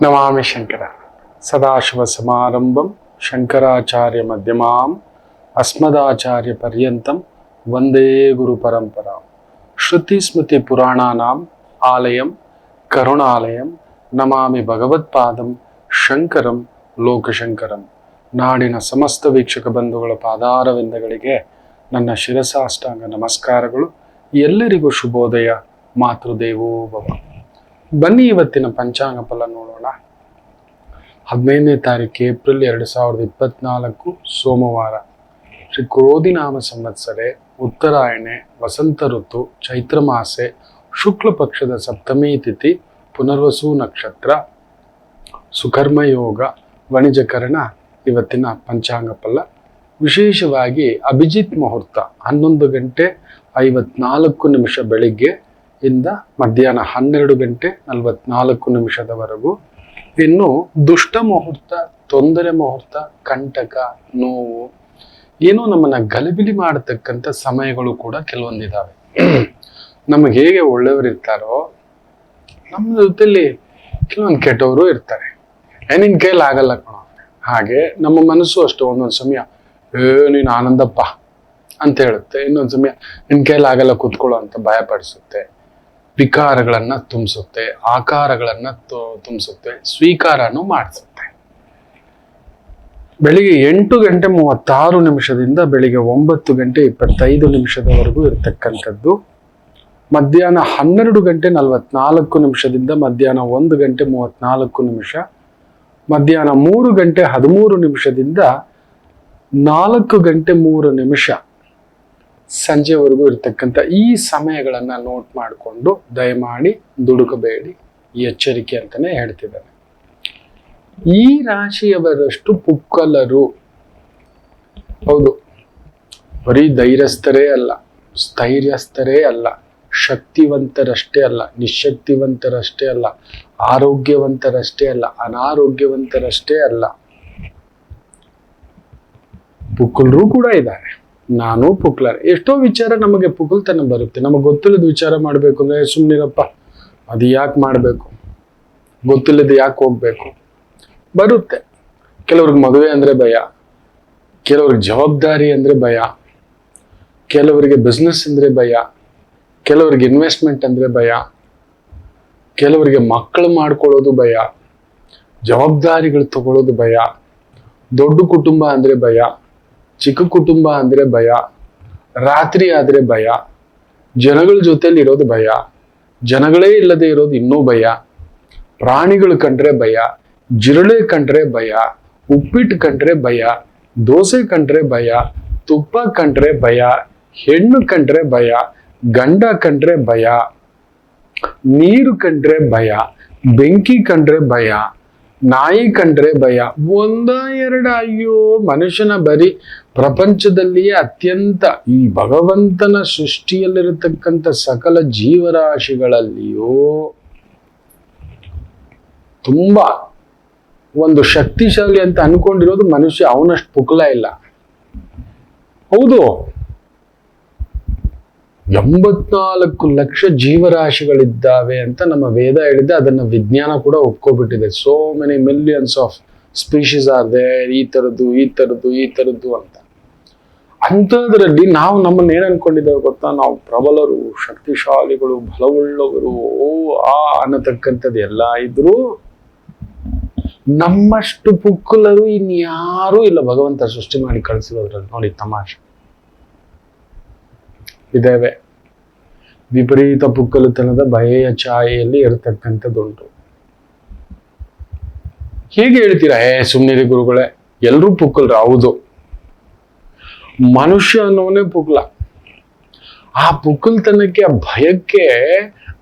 ನಮಾಮಿ ಶಂಕರ ಸದಾಶಿವ ಸಮಾರಂಭಂ ಶಂಕರಾಚಾರ್ಯ ಮಧ್ಯಮಾಂ ಅಸ್ಮದಾಚಾರ್ಯ ಪರ್ಯಂತಂ ವಂದೇ ಗುರು ಪರಂಪರಾ. ಶ್ರುತಿ ಸ್ಮೃತಿ ಪುರಾಣಾನಾಂ ಆಲಯಂ ಕರುಣಾಲಯಂ ನಮಾಮಿ ಭಗವತ್ಪಾದಂ ಶಂಕರಂ ಲೋಕಶಂಕರಂ. ನಾಡಿನ ಸಮಸ್ತ ವೀಕ್ಷಕ ಬಂಧುಗಳ ಪಾದಾರವಿಂದಗಳಿಗೆ ನನ್ನ ಶಿರಸಾಷ್ಟಾಂಗ ನಮಸ್ಕಾರಗಳು. ಎಲ್ಲರಿಗೂ ಶುಭೋದಯ. ಮಾತೃದೇವೋ ಭವ. ಬನ್ನಿ ಇವತ್ತಿನ ಪಂಚಾಂಗ ಫಲ ನೋಡೋಣ. 15ನೇ ತಾರೀಕು ಏಪ್ರಿಲ್ 2024 ಸೋಮವಾರ. ಶ್ರೀ ಕ್ರೋಧಿ ನಾಮ ಸಂವತ್ಸರೆ, ಉತ್ತರಾಯಣೆ, ವಸಂತ ಋತು, ಚೈತ್ರ ಮಾಸೆ, ಶುಕ್ಲ ಪಕ್ಷದ ಸಪ್ತಮಿ ತಿಥಿ, ಪುನರ್ವಸು ನಕ್ಷತ್ರ, ಸುಕರ್ಮ ಯೋಗ, ವಣಿಜಕರಣ. ಇವತ್ತಿನ ಪಂಚಾಂಗ ಫಲ ವಿಶೇಷವಾಗಿ ಅಭಿಜಿತ್ ಮುಹೂರ್ತ 11:54 ಬೆಳಿಗ್ಗೆ ಇಂದ ಮಧ್ಯಾಹ್ನ 12:44 ಇನ್ನು ದುಷ್ಟ ಮುಹೂರ್ತ, ತೊಂದರೆ ಮುಹೂರ್ತ, ಕಂಟಕ, ನೋವು, ಏನೋ ನಮ್ಮನ್ನ ಗಲಿಬಿಲಿ ಮಾಡತಕ್ಕಂಥ ಸಮಯಗಳು ಕೂಡ ಕೆಲವೊಂದಿದ್ದಾವೆ. ನಮಗೆ ಹೇಗೆ ಒಳ್ಳೆಯವರು ಇರ್ತಾರೋ ನಮ್ಮ ಜೊತೆಲಿ ಕೆಲವೊಂದು ಕೆಟ್ಟವರು ಇರ್ತಾರೆ. ನಿನ್ ಕೈಲಿ ಆಗಲ್ಲ ಕಣೋ. ಹಾಗೆ ನಮ್ಮ ಮನಸ್ಸು ಅಷ್ಟು ಒಂದೊಂದು ಸಮಯ ನೀನು ಆನಂದಪ್ಪ ಅಂತ ಹೇಳುತ್ತೆ, ಇನ್ನೊಂದು ಸಮಯ ನಿನ್ ಕೈಲಿ ಆಗಲ್ಲ ಕೂತ್ಕೊಳ್ಳೋ ಅಂತ ಭಯಪಡಿಸುತ್ತೆ. ವಿಕಾರಗಳನ್ನ ತುಂಬಿಸುತ್ತೆ, ಆಕಾರಗಳನ್ನ ತುಂಬಿಸುತ್ತೆ, ಸ್ವೀಕಾರನೂ ಮಾಡಿಸುತ್ತೆ. ಬೆಳಿಗ್ಗೆ 8:36 ಬೆಳಿಗ್ಗೆ 9:25 ಇರತಕ್ಕಂಥದ್ದು. ಮಧ್ಯಾಹ್ನ 12:44 ಮಧ್ಯಾಹ್ನ 1:34, ಮಧ್ಯಾಹ್ನ 3:13 4:03 ಸಂಜೆವರೆಗೂ ಇರ್ತಕ್ಕಂಥ ಈ ಸಮಯಗಳನ್ನ ನೋಟ್ ಮಾಡಿಕೊಂಡು ದಯಮಾಡಿ ದುಡುಕಬೇಡಿ, ಎಚ್ಚರಿಕೆ ಅಂತಾನೆ ಹೇಳ್ತಿದ್ದಾರೆ. ಈ ರಾಶಿಯವರಷ್ಟು ಪುಕ್ಕಲರು. ಹೌದು, ಬರೀ ಧೈರ್ಯಸ್ಥರೇ ಅಲ್ಲ, ಸ್ಥೈರ್ಯಸ್ಥರೇ ಅಲ್ಲ, ಶಕ್ತಿವಂತರಷ್ಟೇ ಅಲ್ಲ, ನಿಶಕ್ತಿವಂತರಷ್ಟೇ ಅಲ್ಲ, ಆರೋಗ್ಯವಂತರಷ್ಟೇ ಅಲ್ಲ, ಅನಾರೋಗ್ಯವಂತರಷ್ಟೇ ಅಲ್ಲ, ಪುಕ್ಕಲರು ಕೂಡ ಇದ್ದಾರೆ. ನಾನು ಪುಕ್ಲರ್. ಎಷ್ಟೋ ವಿಚಾರ ನಮಗೆ ಪುಕ್ಕಲ್ತನ ಬರುತ್ತೆ. ನಮಗೆ ಗೊತ್ತಿಲ್ಲದ ವಿಚಾರ ಮಾಡ್ಬೇಕು ಅಂದ್ರೆ ಸುಮ್ನಿರಪ್ಪ, ಅದು ಯಾಕೆ ಮಾಡ್ಬೇಕು, ಗೊತ್ತಿಲ್ಲದ ಯಾಕೆ ಹೋಗ್ಬೇಕು ಬರುತ್ತೆ. ಕೆಲವ್ರಿಗೆ ಮದುವೆ ಅಂದ್ರೆ ಭಯ, ಕೆಲವ್ರಿಗೆ ಜವಾಬ್ದಾರಿ ಅಂದ್ರೆ ಭಯ, ಕೆಲವರಿಗೆ ಬಿಸ್ನೆಸ್ ಅಂದ್ರೆ ಭಯ, ಕೆಲವರಿಗೆ ಇನ್ವೆಸ್ಟ್ಮೆಂಟ್ ಅಂದ್ರೆ ಭಯ, ಕೆಲವರಿಗೆ ಮಕ್ಕಳು ಮಾಡ್ಕೊಳ್ಳೋದು ಭಯ, ಜವಾಬ್ದಾರಿಗಳು ತಗೊಳ್ಳೋದು ಭಯ, ದೊಡ್ಡ ಕುಟುಂಬ ಅಂದ್ರೆ ಭಯ, ಚಿಕ್ಕ ಕುಟುಂಬ ಅಂದ್ರೆ ಭಯ, ರಾತ್ರಿ ಆದ್ರೆ ಭಯ, ಜನಗಳ ಜೊತೆಲಿ ಇರೋದು ಭಯ, ಜನಗಳೇ ಇಲ್ಲದೆ ಇರೋದು ಇನ್ನೂ ಭಯ, ಪ್ರಾಣಿಗಳು ಕಂಡ್ರೆ ಭಯ, ಜಿರಳೆ ಕಂಡ್ರೆ ಭಯ, ಉಪ್ಪಿಟ್ಟು ಕಂಡ್ರೆ ಭಯ, ದೋಸೆ ಕಂಡ್ರೆ ಭಯ, ತುಪ್ಪ ಕಂಡ್ರೆ ಭಯ, ಹೆಣ್ಣು ಕಂಡ್ರೆ ಭಯ, ಗಂಡ ಕಂಡ್ರೆ ಭಯ, ನೀರು ಕಂಡ್ರೆ ಭಯ, ಬೆಂಕಿ ಕಂಡ್ರೆ ಭಯ, ನಾಯಿ ಕಂಡ್ರೆ ಭಯ. ಒಂದ ಎರಡ, ಅಯ್ಯೋ, ಮನುಷ್ಯನ ಬರೀ ಪ್ರಪಂಚದಲ್ಲಿಯೇ ಅತ್ಯಂತ ಈ ಭಗವಂತನ ಸೃಷ್ಟಿಯಲ್ಲಿರತಕ್ಕಂಥ ಸಕಲ ಜೀವರಾಶಿಗಳಲ್ಲಿಯೂ ತುಂಬಾ ಒಂದು ಶಕ್ತಿಶಾಲಿ ಅಂತ ಅನ್ಕೊಂಡಿರೋದು ಮನುಷ್ಯ. ಅವನಷ್ಟು ಪುಕ್ಲ ಇಲ್ಲ. ಹೌದು, 84 ಲಕ್ಷ ಜೀವರಾಶಿಗಳಿದ್ದಾವೆ ಅಂತ ನಮ್ಮ ವೇದ ಹೇಳಿದೆ. ಅದನ್ನ ವಿಜ್ಞಾನ ಕೂಡ ಒಪ್ಕೊಬಿಟ್ಟಿದೆ. So many millions of species are there, ಈ ತರದ್ದು ಅಂತ. ಅಂಥದ್ರಲ್ಲಿ ನಾವು ನಮ್ಮನ್ನ ಏನ್ ಅನ್ಕೊಂಡಿದ್ದೇವೆ ಗೊತ್ತಾ? ನಾವು ಪ್ರಬಲರು, ಶಕ್ತಿಶಾಲಿಗಳು, ಬಲವುಳ್ಳವರು, ಅನ್ನತಕ್ಕಂಥದ್ದು ಎಲ್ಲ ಇದ್ರು ನಮ್ಮಷ್ಟು ಪುಕ್ಕಲರು ಇನ್ಯಾರೂ ಇಲ್ಲ ಭಗವಂತ ಸೃಷ್ಟಿ ಮಾಡಿ ಕಳಿಸಿರೋದ್ರಲ್ಲಿ. ನೋಡಿ ತಮಾಷೆ ಇದ್ದೇವೆ. ವಿಪರೀತ ಪುಕ್ಕಲುತನದ ಭಯೆಯ ಛಾಯೆಯಲ್ಲಿ ಇರತಕ್ಕಂಥದ್ದುಂಟು. ಹೇಗೆ ಹೇಳ್ತೀರಾ? ಸುಮ್ನಿರಿ ಗುರುಗಳೇ, ಎಲ್ರೂ ಪುಕ್ಕಲ್ರು. ಹೌದು, ಮನುಷ್ಯ ಅನ್ನೋನೇ ಪುಕ್ಲ. ಆ ಪುಕ್ಕಲ್ತನಕ್ಕೆ, ಆ ಭಯಕ್ಕೆ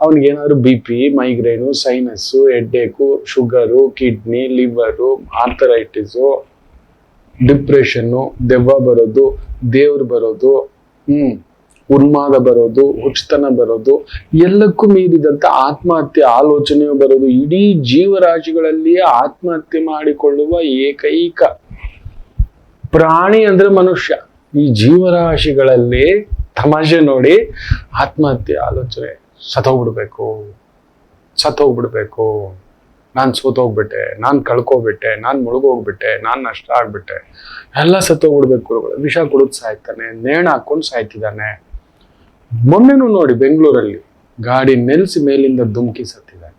ಅವನಿಗೇನಾದ್ರು BP, migraine, sinus, headache, sugar, kidney, liver, arthritis, depression, ದೆವ್ವ ಬರೋದು, ದೇವ್ರು ಬರೋದು, ಉನ್ಮಾದ ಬರೋದು, ಹುಚ್ಚತನ ಬರೋದು, ಎಲ್ಲಕ್ಕೂ ಮೀರಿದಂತ ಆತ್ಮಹತ್ಯೆ ಆಲೋಚನೆಯು ಬರೋದು. ಇಡೀ ಜೀವರಾಶಿಗಳಲ್ಲಿಯೇ ಆತ್ಮಹತ್ಯೆ ಮಾಡಿಕೊಳ್ಳುವ ಏಕೈಕ ಪ್ರಾಣಿ ಅಂದ್ರೆ ಮನುಷ್ಯ. ಈ ಜೀವರಾಶಿಗಳಲ್ಲಿ ತಮಾಷೆ ನೋಡಿ, ಆತ್ಮಹತ್ಯೆ ಆಲೋಚನೆ, ಸತ್ತೋಗ್ಬಿಡ್ಬೇಕು, ನಾನು ಸೋತೋಗ್ಬಿಟ್ಟೆ, ನಾನು ಕಳ್ಕೊಬಿಟ್ಟೆ, ನಾನು ಮುಳುಗೋಗ್ಬಿಟ್ಟೆ, ನಾನು ನಷ್ಟ ಆಗ್ಬಿಟ್ಟೆ, ಎಲ್ಲ ಸತ್ತೋಗ್ಬಿಡ್ಬೇಕು ಗುರುಗಳು. ವಿಷ ಕುಡಿದು ಸಾಯ್ತಾನೆ, ನೇಣ ಹಾಕೊಂಡು ಸಾಯ್ತಿದ್ದಾನೆ. ಮೊನ್ನೆನೂ ನೋಡಿ ಬೆಂಗಳೂರಲ್ಲಿ ಗಾಡಿ ನೆಲೆಸಿ ಮೇಲಿಂದ ಧುಮುಕಿ ಸತ್ತಿದ್ದಾನೆ.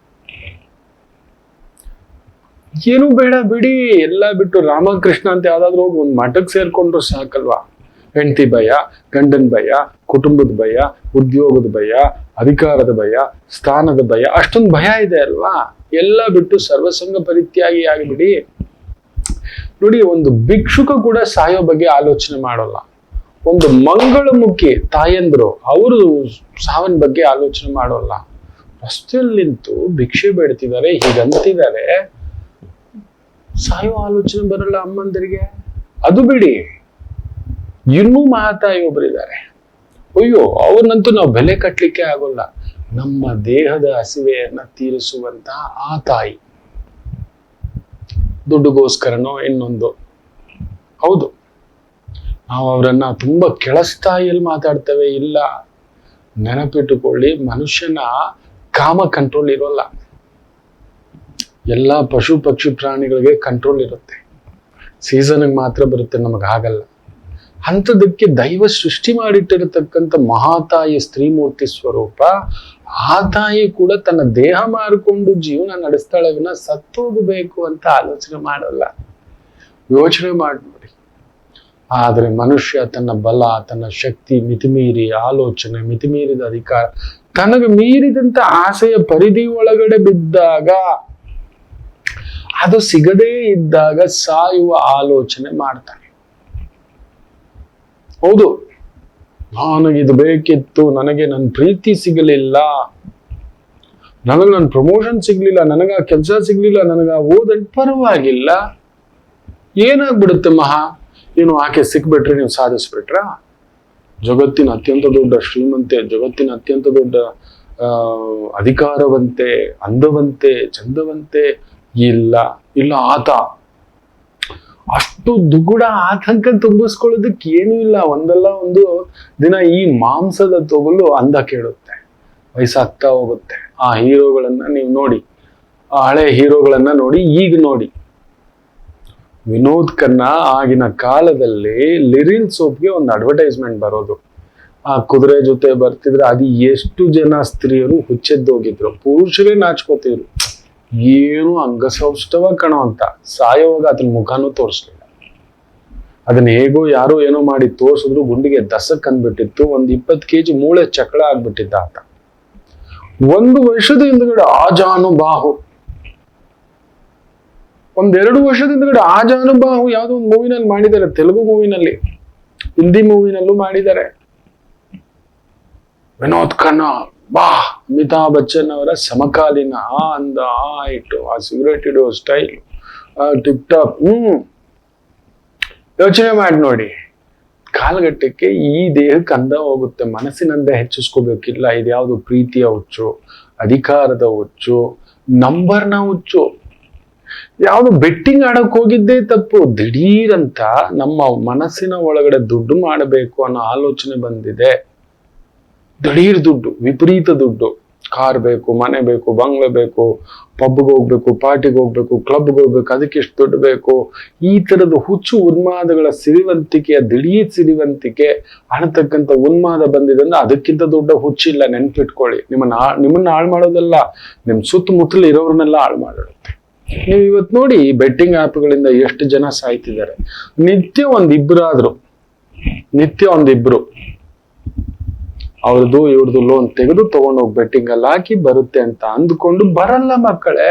ಏನು ಬೇಡ ಬಿಡಿ, ಎಲ್ಲ ಬಿಟ್ಟು ರಾಮಕೃಷ್ಣ ಅಂತ ಯಾವ್ದಾದ್ರು ಹೋಗಿ ಒಂದು ಮಠಕ್ಕೆ ಸೇರ್ಕೊಂಡ್ರು ಸಾಕಲ್ವಾ? ಹೆಂಡತಿ ಭಯ, ಗಂಡನ ಭಯ, ಕುಟುಂಬದ ಭಯ, ಉದ್ಯೋಗದ ಭಯ, ಅಧಿಕಾರದ ಭಯ, ಸ್ಥಾನದ ಭಯ, ಅಷ್ಟೊಂದು ಭಯ ಇದೆ ಅಲ್ವಾ? ಎಲ್ಲ ಬಿಟ್ಟು ಸರ್ವಸಂಗ ಪರಿತ್ಯಾಗಿ ಆಗಿಬಿಡಿ. ನೋಡಿ, ಒಂದು ಭಿಕ್ಷುಕ ಕೂಡ ಸಾಯೋ ಬಗ್ಗೆ ಆಲೋಚನೆ ಮಾಡೋಲ್ಲ. ಒಂದು ಮಂಗಳಮುಖಿ ತಾಯಂದ್ರು ಅವರು ಸಾವಿನ ಬಗ್ಗೆ ಆಲೋಚನೆ ಮಾಡೋಲ್ಲ. ರಸ್ತೆಯಲ್ಲಿ ನಿಂತು ಭಿಕ್ಷೆ ಬೇಡ್ತಿದ್ದಾರೆ, ಹೀಗಂತಿದ್ದಾರೆ, ಸಾಯೋ ಆಲೋಚನೆ ಬರಲ್ಲ ಅಮ್ಮಂದರಿಗೆ. ಅದು ಬಿಡಿ, ಇನ್ನೂ ಮಹಾತಾಯಿ ಒಬ್ಬರಿದ್ದಾರೆ, ಅಯ್ಯೋ ಅವ್ರನ್ನಂತೂ ನಾವು ಬೆಲೆ ಕಟ್ಟಲಿಕ್ಕೆ ಆಗೋಲ್ಲ. ನಮ್ಮ ದೇಹದ ಹಸಿವೆಯನ್ನ ತೀರಿಸುವಂತಹ ಆ ತಾಯಿ, ದುಡ್ಡುಗೋಸ್ಕರನೋ ಇನ್ನೊಂದು. ಹೌದು, ನಾವು ಅವರನ್ನ ತುಂಬಾ ಕೆಳಸ್ತಾಯಿಯಲ್ಲಿ ಮಾತಾಡ್ತೇವೆ. ಇಲ್ಲ, ನೆನಪಿಟ್ಟುಕೊಳ್ಳಿ, ಮನುಷ್ಯನ ಕಾಮ ಕಂಟ್ರೋಲ್ ಇರೋಲ್ಲ. ಎಲ್ಲ ಪಶು ಪಕ್ಷಿ ಪ್ರಾಣಿಗಳಿಗೆ ಕಂಟ್ರೋಲ್ ಇರುತ್ತೆ, ಸೀಸನ್ಗೆ ಮಾತ್ರ ಬರುತ್ತೆ, ನಮಗಾಗಲ್ಲ. ಅಂಥದಕ್ಕೆ ದೈವ ಸೃಷ್ಟಿ ಮಾಡಿಟ್ಟಿರತಕ್ಕಂಥ ಮಹಾತಾಯಿ ಸ್ತ್ರೀಮೂರ್ತಿ ಸ್ವರೂಪ, ಆ ತಾಯಿ ಕೂಡ ತನ್ನ ದೇಹ ಮಾರಿಕೊಂಡು ಜೀವನ ನಡೆಸ್ತಾಳೆ ವಿನ ಸತ್ತೋಗಬೇಕು ಅಂತ ಆಲೋಚನೆ ಮಾಡಲ್ಲ. ಯೋಚನೆ ಮಾಡಿ ನೋಡಿ. ಆದ್ರೆ ಮನುಷ್ಯ ತನ್ನ ಬಲ, ತನ್ನ ಶಕ್ತಿ ಮಿತಿಮೀರಿ ಆಲೋಚನೆ, ಮಿತಿಮೀರಿದ ಅಧಿಕಾರ, ತನಗೆ ಮೀರಿದಂತ ಆಸೆಯ ಪರಿಧಿ ಒಳಗಡೆ ಬಿದ್ದಾಗ, ಅದು ಸಿಗದೇ ಇದ್ದಾಗ ಸಾಯುವ ಆಲೋಚನೆ ಮಾಡ್ತಾನೆ. ಹೌದು, ನನಗಿದು ಬೇಕಿತ್ತು, ನನಗೆ ನನ್ನ ಪ್ರೀತಿ ಸಿಗಲಿಲ್ಲ, ನನಗೆ ನನ್ನ ಪ್ರಮೋಷನ್ ಸಿಗ್ಲಿಲ್ಲ, ನನಗ ಕೆಲಸ ಸಿಗ್ಲಿಲ್ಲ, ನನಗ ಓದಂಟ್ ಪರವಾಗಿಲ್ಲ. ಏನಾಗ್ಬಿಡುತ್ತೆ ಮಹಾ, ಏನು ಆಕೆ ಸಿಕ್ಬಿಟ್ರೆ ನೀವು ಸಾಧಿಸ್ಬಿಟ್ರ? ಜಗತ್ತಿನ ಅತ್ಯಂತ ದೊಡ್ಡ ಶ್ರೀಮಂತೆ, ಜಗತ್ತಿನ ಅತ್ಯಂತ ದೊಡ್ಡ ಅಧಿಕಾರವಂತೆ, ಅಂದವಂತೆ, ಚಂದವಂತೆ, ಇಲ್ಲ ಇಲ್ಲ ಆತ ಅಷ್ಟು ದುಗುಡ ಆತಂಕ ತುಂಬಿಸ್ಕೊಳ್ಳೋದಕ್ಕೆ ಏನೂ ಇಲ್ಲ. ಒಂದಲ್ಲ ಒಂದು ದಿನ ಈ ಮಾಂಸದ ತೊಗಲು ಅಂದ ಕೇಳುತ್ತೆ, ವಯಸ್ಸಾಗ್ತಾ ಹೋಗುತ್ತೆ. ಆ ಹೀರೋಗಳನ್ನ ನೀವು ನೋಡಿ, ಆ ಹಳೆ ಹೀರೋಗಳನ್ನ ನೋಡಿ, ಈಗ ನೋಡಿ. ವಿನೋದ್ ಖನ್ನಾ ಆಗಿನ ಕಾಲದಲ್ಲಿ ಲಿರಿಲ್ ಸೋಪ್ಗೆ ಒಂದು ಅಡ್ವರ್ಟೈಸ್ಮೆಂಟ್ ಬರೋದು, ಆ ಕುದುರೆ ಜೊತೆ ಬರ್ತಿದ್ರೆ ಅದು ಎಷ್ಟು ಜನ ಸ್ತ್ರೀಯರು ಹುಚ್ಚೆದ್ದೋಗಿದ್ರು, ಪುರುಷರೇ ನಾಚ್ಕೋತಿದ್ರು. ಏನು ಅಂಗಸೌಷ್ಠವ ಕಣೋ ಅಂತ. ಸಾಯೋವಾಗ ಅದನ್ನ ಮುಖನೂ ತೋರಿಸ್ಲಿಲ್ಲ. ಅದನ್ನ ಹೇಗೋ ಯಾರೋ ಏನೋ ಮಾಡಿ ತೋರ್ಸಿದ್ರು, ಗುಂಡಿಗೆ ದಸಕ್ ಅಂದ್ಬಿಟ್ಟಿತ್ತು. ಒಂದು 20 kg ಮೂಳೆ ಚಕ್ಳ ಆಗ್ಬಿಟ್ಟಿದ್ದ ಆತ. 1 ವರ್ಷದ ಹಿಂದ್ಗಡೆ ಆಜಾನುಬಾಹು, 1-2 ವರ್ಷದ ಹಿಂದ್ಗಡೆ ಆಜಾನುಬಾಹು ಯಾವ್ದೋ ಒಂದು ಮೂವಿನಲ್ಲಿ ಮಾಡಿದ್ದಾರೆ, ತೆಲುಗು ಮೂವಿನಲ್ಲಿ, ಹಿಂದಿ ಮೂವಿನಲ್ಲೂ ಮಾಡಿದ್ದಾರೆ. ವಿನೋದ್ ಖನ್ನಾ ಬಾ, ಅಮಿತಾಬ್ ಬಚ್ಚನ್ ಅವರ ಸಮಕಾಲೀನ ಆ ಅಂದ, ಆ ಹೈಟು, ಆ ಸಿಗರೇಟ್ ಇಡೋ ಸ್ಟೈಲ್, ಟಿಪ್ ಟಾಪ್. ಯೋಚನೆ ಮಾಡಿ ನೋಡಿ, ಕಾಲಘಟ್ಟಕ್ಕೆ ಈ ದೇಹಕ್ಕೆ ಅಂದ ಹೋಗುತ್ತೆ, ಮನಸ್ಸಿನಂದ ಹೆಚ್ಚಿಸ್ಕೋಬೇಕಿಲ್ಲ. ಇದ್ಯಾವುದು ಪ್ರೀತಿಯ ಹುಚ್ಚು, ಅಧಿಕಾರದ ಹುಚ್ಚು, ನಂಬರ್ನ ಹುಚ್ಚು. ಯಾವ್ದು ಬೆಟ್ಟಿಂಗ್ ಆಡಕ್ ಹೋಗಿದ್ದೇ ತಪ್ಪು. ದಿಢೀರಂತ ನಮ್ಮ ಮನಸ್ಸಿನ ಒಳಗಡೆ ದುಡ್ಡು ಮಾಡಬೇಕು ಅನ್ನೋ ಆಲೋಚನೆ ಬಂದಿದೆ. ದಿಢೀರ್ ದುಡ್ಡು, ವಿಪರೀತ ದುಡ್ಡು, ಕಾರ್ ಬೇಕು, ಮನೆ ಬೇಕು, ಬಂಗ್ಲೆ ಬೇಕು, ಪಬ್ಗೆ ಹೋಗ್ಬೇಕು, ಪಾರ್ಟಿಗೆ ಹೋಗ್ಬೇಕು, ಕ್ಲಬ್ಗೆ ಹೋಗ್ಬೇಕು, ಅದಕ್ಕೆ ಎಷ್ಟು ದುಡ್ಡು ಬೇಕು. ಈ ತರದ ಹುಚ್ಚು ಉನ್ಮಾದಗಳ ಸಿರಿವಂತಿಕೆಯ ದಿಢೀರ್ ಸಿರಿವಂತಿಕೆ ಅನ್ನತಕ್ಕಂಥ ಉನ್ಮಾದ ಬಂದಿದೆ ಅಂದ್ರೆ ಅದಕ್ಕಿಂತ ದೊಡ್ಡ ಹುಚ್ಚಿಲ್ಲ. ನೆನ್ಪಿಟ್ಕೊಳ್ಳಿ. ನಿಮ್ಮನ್ನ ಹಾಳು ಮಾಡೋದಲ್ಲ, ನಿಮ್ ಸುತ್ತಮುತ್ತಲು ಇರೋರ್ನೆಲ್ಲ ಹಾಳು ಮಾಡಿಡುತ್ತೆ. ನೀವು ಇವತ್ತು ನೋಡಿ, ಬೆಟ್ಟಿಂಗ್ ಆ್ಯಪ್ಗಳಿಂದ ಎಷ್ಟು ಜನ ಸಾಯ್ತಿದ್ದಾರೆ. ನಿತ್ಯ ಒಂದಿಬ್ರು ಅವ್ರದ್ದು ಇವ್ರದ್ದು ಲೋನ್ ತೆಗೆದು ತಗೊಂಡೋಗಿ ಬೆಟ್ಟಿಂಗ್ ಅಲ್ಲಿ ಹಾಕಿ ಬರುತ್ತೆ ಅಂತ ಅಂದ್ಕೊಂಡು ಬರಲ್ಲ ಮಕ್ಕಳೇ.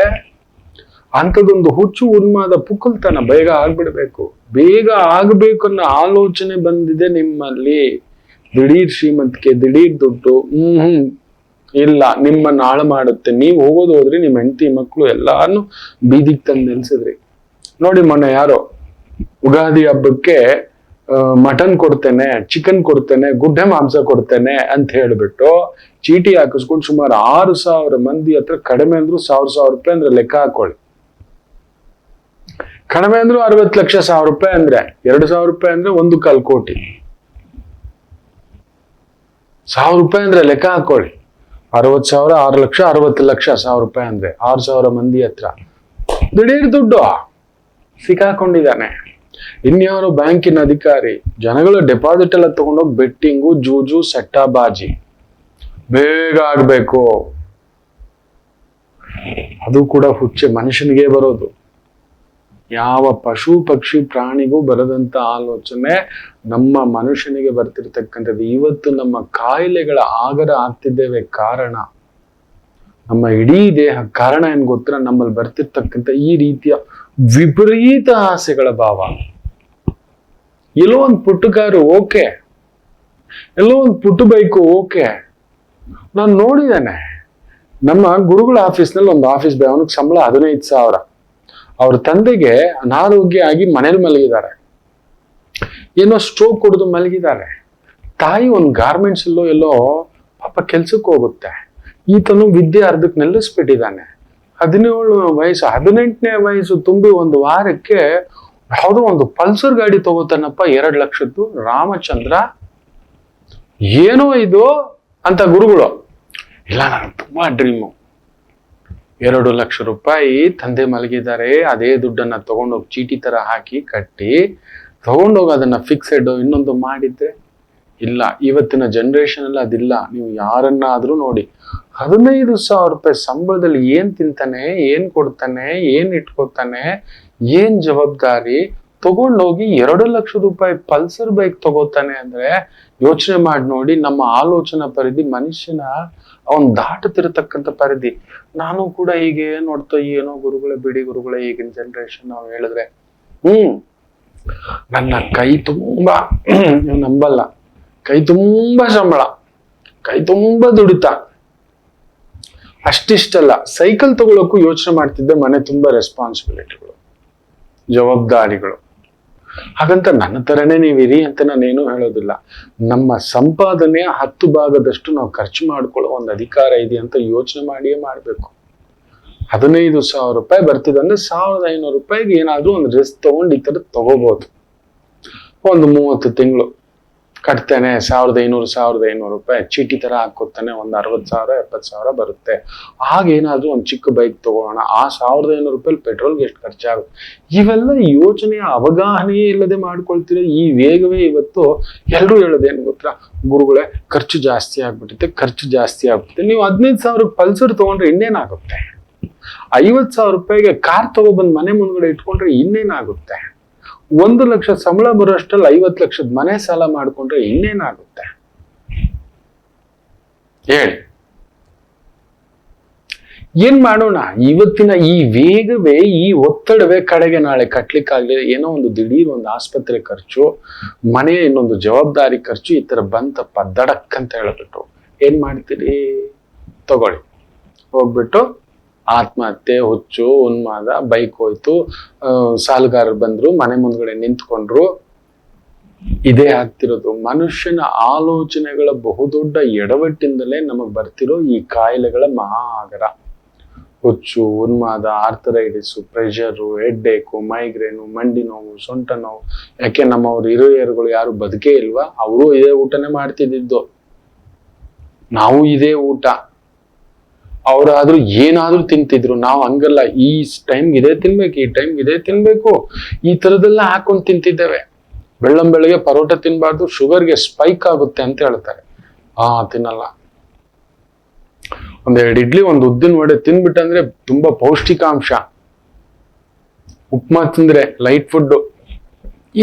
ಅಂಥದ್ದೊಂದು ಹುಚ್ಚು ಉನ್ಮಾದ ಪುಕ್ಕಲ್ತನ ಬೇಗ ಆಗ್ಬಿಡ್ಬೇಕು, ಬೇಗ ಆಗ್ಬೇಕು ಅನ್ನೋ ಆಲೋಚನೆ ಬಂದಿದೆ ನಿಮ್ಮಲ್ಲಿ. ದಿಢೀರ್ ಶ್ರೀಮಂತಿಕೆ, ದಿಢೀರ್ ದುಡ್ಡು, ಇಲ್ಲ, ನಿಮ್ಮನ್ನ ಹಾಳು ಮಾಡುತ್ತೆ. ನೀವು ಹೋಗೋದು ಹೋದ್ರಿ, ನಿಮ್ಮ ಹೆಂಡತಿ ಮಕ್ಕಳು ಎಲ್ಲಾನು ಬೀದಿಗೆ ತಂದು ನಿಲ್ಸಿದ್ರಿ. ನೋಡಿ, ಮೊನ್ನೆ ಯಾರೋ ಉಗಾದಿ ಹಬ್ಬಕ್ಕೆ ಮಟನ್ ಕೊಡ್ತೇನೆ, ಚಿಕನ್ ಕೊಡ್ತೇನೆ, ಗುಡ್ಡೆ ಮಾಂಸ ಕೊಡ್ತೇನೆ ಅಂತ ಹೇಳ್ಬಿಟ್ಟು ಚೀಟಿ ಹಾಕಿಸ್ಕೊಂಡು ಸುಮಾರು 6,000 ಮಂದಿ ಹತ್ರ, ಕಡಿಮೆ ಅಂದ್ರು 1,000 ರೂಪಾಯಿ ಅಂದ್ರೆ ಲೆಕ್ಕ ಹಾಕೊಳ್ಳಿ. ಕಡಿಮೆ ಅಂದ್ರು 60 ಲಕ್ಷ, 1,000 ರೂಪಾಯಿ ಅಂದ್ರೆ 2,000 ರೂಪಾಯಿ ಅಂದ್ರೆ 1.25 ಕೋಟಿ. 1,000 ರೂಪಾಯಿ ಅಂದ್ರೆ ಲೆಕ್ಕ ಹಾಕೊಳ್ಳಿ. 60,000, 6 ಲಕ್ಷ, 60 ಲಕ್ಷ, 1,000 ರೂಪಾಯಿ ಅಂದ್ರೆ 6,000 ಮಂದಿ ಹತ್ರ ದಿಢೀರ್ ದುಡ್ಡು ಸಿಕ್ಕಾಕೊಂಡಿದ್ದಾನೆ. ಇನ್ಯಾರು ಬ್ಯಾಂಕಿನ ಅಧಿಕಾರಿ ಜನಗಳ ಡೆಪಾಸಿಟ್ ಎಲ್ಲ ತಗೊಂಡೋಗಿ ಬೆಟ್ಟಿಂಗು, ಜೂಜು, ಸಟ್ಟಾಬಾಜಿ ಬೇಗ ಆಗ್ಬೇಕು. ಅದು ಕೂಡ ಹುಚ್ಚೆ ಮನುಷ್ಯನಿಗೆ ಬರೋದು. ಯಾವ ಪಶು ಪಕ್ಷಿ ಪ್ರಾಣಿಗೂ ಬರದಂತ ಆಲೋಚನೆ ನಮ್ಮ ಮನುಷ್ಯನಿಗೆ ಬರ್ತಿರ್ತಕ್ಕಂಥದ್ದು. ಇವತ್ತು ನಮ್ಮ ಕಾಯಿಲೆಗಳ ಆಗರ ಆಗ್ತಿದ್ದೇವೆ ಕಾರಣ, ನಮ್ಮ ಇಡೀ ದೇಹ ಕಾರಣ ಏನ್ ಗೊತ್ತರ, ನಮ್ಮಲ್ಲಿ ಬರ್ತಿರ್ತಕ್ಕಂಥ ಈ ರೀತಿಯ ವಿಪರೀತ ಆಸೆಗಳ ಭಾವ. ಎಲ್ಲೋ ಒಂದು ಪುಟ್ಟ ಕಾರು ಓಕೆ, ಎಲ್ಲೋ ಒಂದು ಪುಟ್ಟ ಬೈಕು ಓಕೆ. ನಾನು ನೋಡಿದ್ದೇನೆ ನಮ್ಮ ಗುರುಗಳ ಆಫೀಸ್ನಲ್ಲಿ ಒಂದು ಆಫೀಸ್ ಬಾಯ್, ಅವನಿಗೆ ಸಂಬಳ 15,000. ಅವ್ರ ತಂದೆಗೆ ಅನಾರೋಗ್ಯ ಆಗಿ ಮನೇಲಿ ಮಲಗಿದ್ದಾರೆ, ಏನೋ ಸ್ಟ್ರೋಕ್ ಕುಡಿದು ಮಲಗಿದ್ದಾರೆ. ತಾಯಿ ಒಂದು ಗಾರ್ಮೆಂಟ್ಸ್ ಎಲ್ಲೋ ಪಾಪ ಕೆಲ್ಸಕ್ಕೆ ಹೋಗುತ್ತೆ. ಈತನು ವಿದ್ಯೆ ಅರ್ಧಕ್ಕೆ ನಿಲ್ಲಿಸ್ಬಿಟ್ಟಿದ್ದಾನೆ. 17 ವಯಸ್ಸು, 18ನೇ ವಯಸ್ಸು ತುಂಬಿ ಒಂದು ವಾರಕ್ಕೆ ಯಾವುದೋ ಒಂದು ಪಲ್ಸರ್ ಗಾಡಿ ತಗೋತಾನಪ್ಪ, 2 ಲಕ್ಷದ್ದು. ರಾಮಚಂದ್ರ ಏನೋ ಇದು ಅಂತ ಗುರುಗಳು, ಇಲ್ಲ ನನಗೆ ತುಂಬಾ ಡ್ರೀಮು, 2 ಲಕ್ಷ ರೂಪಾಯಿ ತಂದೆ ಮಲಗಿದ್ದಾರೆ, ಅದೇ ದುಡ್ಡನ್ನ ತಗೊಂಡೋಗಿ ಚೀಟಿ ತರ ಹಾಕಿ ಕಟ್ಟಿ ತಗೊಂಡೋಗಿ ಅದನ್ನ ಫಿಕ್ಸೆಡ್ ಇನ್ನೊಂದು ಮಾಡಿದ್ರೆ. ಇಲ್ಲ, ಇವತ್ತಿನ ಜನರೇಷನ್ ಅಲ್ಲಿ ಅದಿಲ್ಲ. ನೀವು ಯಾರನ್ನಾದ್ರೂ ನೋಡಿ, 15,000 ರೂಪಾಯಿ ಸಂಬಳದಲ್ಲಿ ಏನ್ ತಿಂತಾನೆ, ಏನ್ ಕೊಡ್ತಾನೆ, ಏನ್ ಇಟ್ಕೋತಾನೆ, ಏನ್ ಜವಾಬ್ದಾರಿ ತಗೊಂಡೋಗಿ 2 ಲಕ್ಷ ರೂಪಾಯಿ ಪಲ್ಸರ್ ಬೈಕ್ ತಗೋತಾನೆ ಅಂದ್ರೆ ಯೋಚನೆ ಮಾಡಿ ನೋಡಿ. ನಮ್ಮ ಆಲೋಚನಾ ಪರಿಧಿ ಮನುಷ್ಯನ ಅವನ್ ದಾಟುತ್ತಿರತಕ್ಕಂಥ ಪರಿಧಿ. ನಾನು ಕೂಡ ಹೀಗೆ ನೋಡ್ತಾ, ಏನೋ ಗುರುಗಳೇ ಬಿಡಿ ಗುರುಗಳೇ, ಈಗಿನ ಜನರೇಷನ್ ನಾವು ಹೇಳಿದ್ರೆ ನನ್ನ ಕೈ ತುಂಬಾ ನೀವು ನಂಬಲ್ಲ, ಕೈ ತುಂಬಾ ಸಂಬಳ, ಕೈ ತುಂಬಾ ದುಡಿತ, ಅಷ್ಟಿಷ್ಟಲ್ಲ. ಸೈಕಲ್ ತಗೊಳಕ್ಕೂ ಯೋಚನೆ ಮಾಡ್ತಿದ್ದೆ, ಮನೆ ತುಂಬಾ ರೆಸ್ಪಾನ್ಸಿಬಿಲಿಟಿಗಳು, ಜವಾಬ್ದಾರಿಗಳು. ಹಾಗಂತ ನನ್ನ ತರನೇ ನೀವಿರಿ ಅಂತ ನಾನೇನು ಹೇಳೋದಿಲ್ಲ. ನಮ್ಮ ಸಂಪಾದನೆಯ 10 ಭಾಗದಷ್ಟು ನಾವು ಖರ್ಚು ಮಾಡ್ಕೊಳ್ಳೋ ಒಂದು ಅಧಿಕಾರ ಇದೆ ಅಂತ ಯೋಚನೆ ಮಾಡಿಯೇ ಮಾಡ್ಬೇಕು. 15,000 ರೂಪಾಯಿ ಬರ್ತಿದೆ ಅಂದ್ರೆ 1,500 ರೂಪಾಯಿಗೆ ಏನಾದ್ರೂ ಒಂದು ರಿಸ್ಕ್ ತಗೊಂಡು ಈ ತರ ತಗೋಬಹುದು. ಒಂದು 30 ತಿಂಗಳು ಕಟ್ತೇನೆ, 1,500 ರೂಪಾಯಿ ಚೀಟಿ ತರ ಹಾಕೋತಾನೆ, ಒಂದು 60,000 70,000 ಬರುತ್ತೆ. ಆಗೇನಾದ್ರೂ ಒಂದು ಚಿಕ್ಕ ಬೈಕ್ ತಗೋಣ, ಆ 1,500 ರೂಪಾಯಿ ಪೆಟ್ರೋಲ್ಗೆ ಎಷ್ಟು ಖರ್ಚಾಗುತ್ತೆ. ಇವೆಲ್ಲ ಯೋಚನೆಯ ಅವಗಾಹನೆಯೇ ಇಲ್ಲದೆ ಮಾಡ್ಕೊಳ್ತೀರ. ಈ ವೇಗವೇ ಇವತ್ತು ಎಲ್ಲರೂ ಹೇಳೋದೇನು ಗೊತ್ತಾ, ಗುರುಗಳೇ ಖರ್ಚು ಜಾಸ್ತಿ ಆಗ್ಬಿಟ್ಟಿದೆ, ಖರ್ಚು ಜಾಸ್ತಿ ಆಗ್ಬಿಡುತ್ತೆ. ನೀವು 15,000 ಪಲ್ಸರ್ ತಗೊಂಡ್ರೆ ಇನ್ನೇನಾಗುತ್ತೆ? 50,000 ರೂಪಾಯಿಗೆ ಕಾರ್ ತಗೊಬಂದು ಮನೆ ಮುಂದ್ಗಡೆ ಇಟ್ಕೊಂಡ್ರೆ ಇನ್ನೇನಾಗುತ್ತೆ? 1 ಲಕ್ಷ ಸಂಬಳ ಬರೋಷ್ಟಲ್ಲಿ 50 ಲಕ್ಷದ ಮನೆ ಸಾಲ ಮಾಡ್ಕೊಂಡ್ರೆ ಇನ್ನೇನಾಗುತ್ತೆ ಹೇಳಿ? ಏನ್ ಮಾಡೋಣ? ಇವತ್ತಿನ ಈ ವೇಗವೇ, ಈ ಒತ್ತಡವೇ ಕಡೆಗೆ ನಾಳೆ ಕಟ್ಲಿಕ್ಕಾಗ್ಲಿ ಏನೋ ಒಂದು ದಿಢೀರ್ ಒಂದು ಆಸ್ಪತ್ರೆ ಖರ್ಚು, ಮನೆಯ ಇನ್ನೊಂದು ಜವಾಬ್ದಾರಿ ಖರ್ಚು, ಈ ತರ ಬಂತಪ್ಪ ದಡಕ್ ಅಂತ ಹೇಳ್ಬಿಟ್ಟು ಏನ್ ಮಾಡ್ತೀರಿ? ತಗೊಳ್ಳಿ, ಹೋಗ್ಬಿಟ್ಟು ಆತ್ಮಹತ್ಯೆ, ಹುಚ್ಚು, ಉನ್ಮಾದ, ಬೈಕ್ ಹೋಯ್ತು, ಸಾಲಗಾರರು ಬಂದ್ರು, ಮನೆ ಮುಂದ್ಗಡೆ ನಿಂತ್ಕೊಂಡ್ರು. ಇದೇ ಆಗ್ತಿರೋದು. ಮನುಷ್ಯನ ಆಲೋಚನೆಗಳ ಬಹುದೊಡ್ಡ ಎಡವಟ್ಟಿಂದಲೇ ನಮಗ್ ಬರ್ತಿರೋ ಈ ಕಾಯಿಲೆಗಳ ಮಹಾಆಗರ. ಹುಚ್ಚು, ಉನ್ಮಾದ, ಆರ್ಥರೈಟಿಸ್, ಪ್ರೆಷರು, ಹೆಡ್ಡೇಕು, ಮೈಗ್ರೇನು, ಮಂಡಿ ನೋವು, ಸೊಂಟ ನೋವು. ಯಾಕೆ ನಮ್ಮವ್ರು ಹಿರಿಯರುಗಳು ಯಾರು ಬದುಕೇ ಇಲ್ವಾ? ಅವರು ಇದೇ ಊಟನೇ ಮಾಡ್ತಿದ್ದಿದ್ದು, ನಾವು ಇದೇ ಊಟ. ಅವರಾದ್ರೂ ಏನಾದ್ರೂ ತಿಂತಿದ್ರು, ನಾವು ಹಂಗಲ್ಲ. ಈ ಟೈಮ್ಗೆ ಇದೇ ತಿನ್ಬೇಕು, ಈ ಟೈಮ್ಗೆ ಇದೇ ತಿನ್ಬೇಕು, ಈ ತರದೆಲ್ಲ ಹಾಕೊಂಡು ತಿಂತಿದ್ದೇವೆ. ಬೆಳ್ಳಂಬೆಳಗ್ಗೆ ಪರೋಟ ತಿನ್ಬಾರ್ದು, ಶುಗರ್ಗೆ ಸ್ಪೈಕ್ ಆಗುತ್ತೆ ಅಂತ ಹೇಳ್ತಾರೆ. ತಿನ್ನಲ್ಲ. 1-2 ಇಡ್ಲಿ, ಒಂದು ಉದ್ದಿನ ವಡೆ ತಿನ್ಬಿಟ್ಟಂದ್ರೆ ತುಂಬಾ ಪೌಷ್ಟಿಕಾಂಶ. ಉಪ್ಮಾ ತಿಂದ್ರೆ ಲೈಟ್ ಫುಡ್.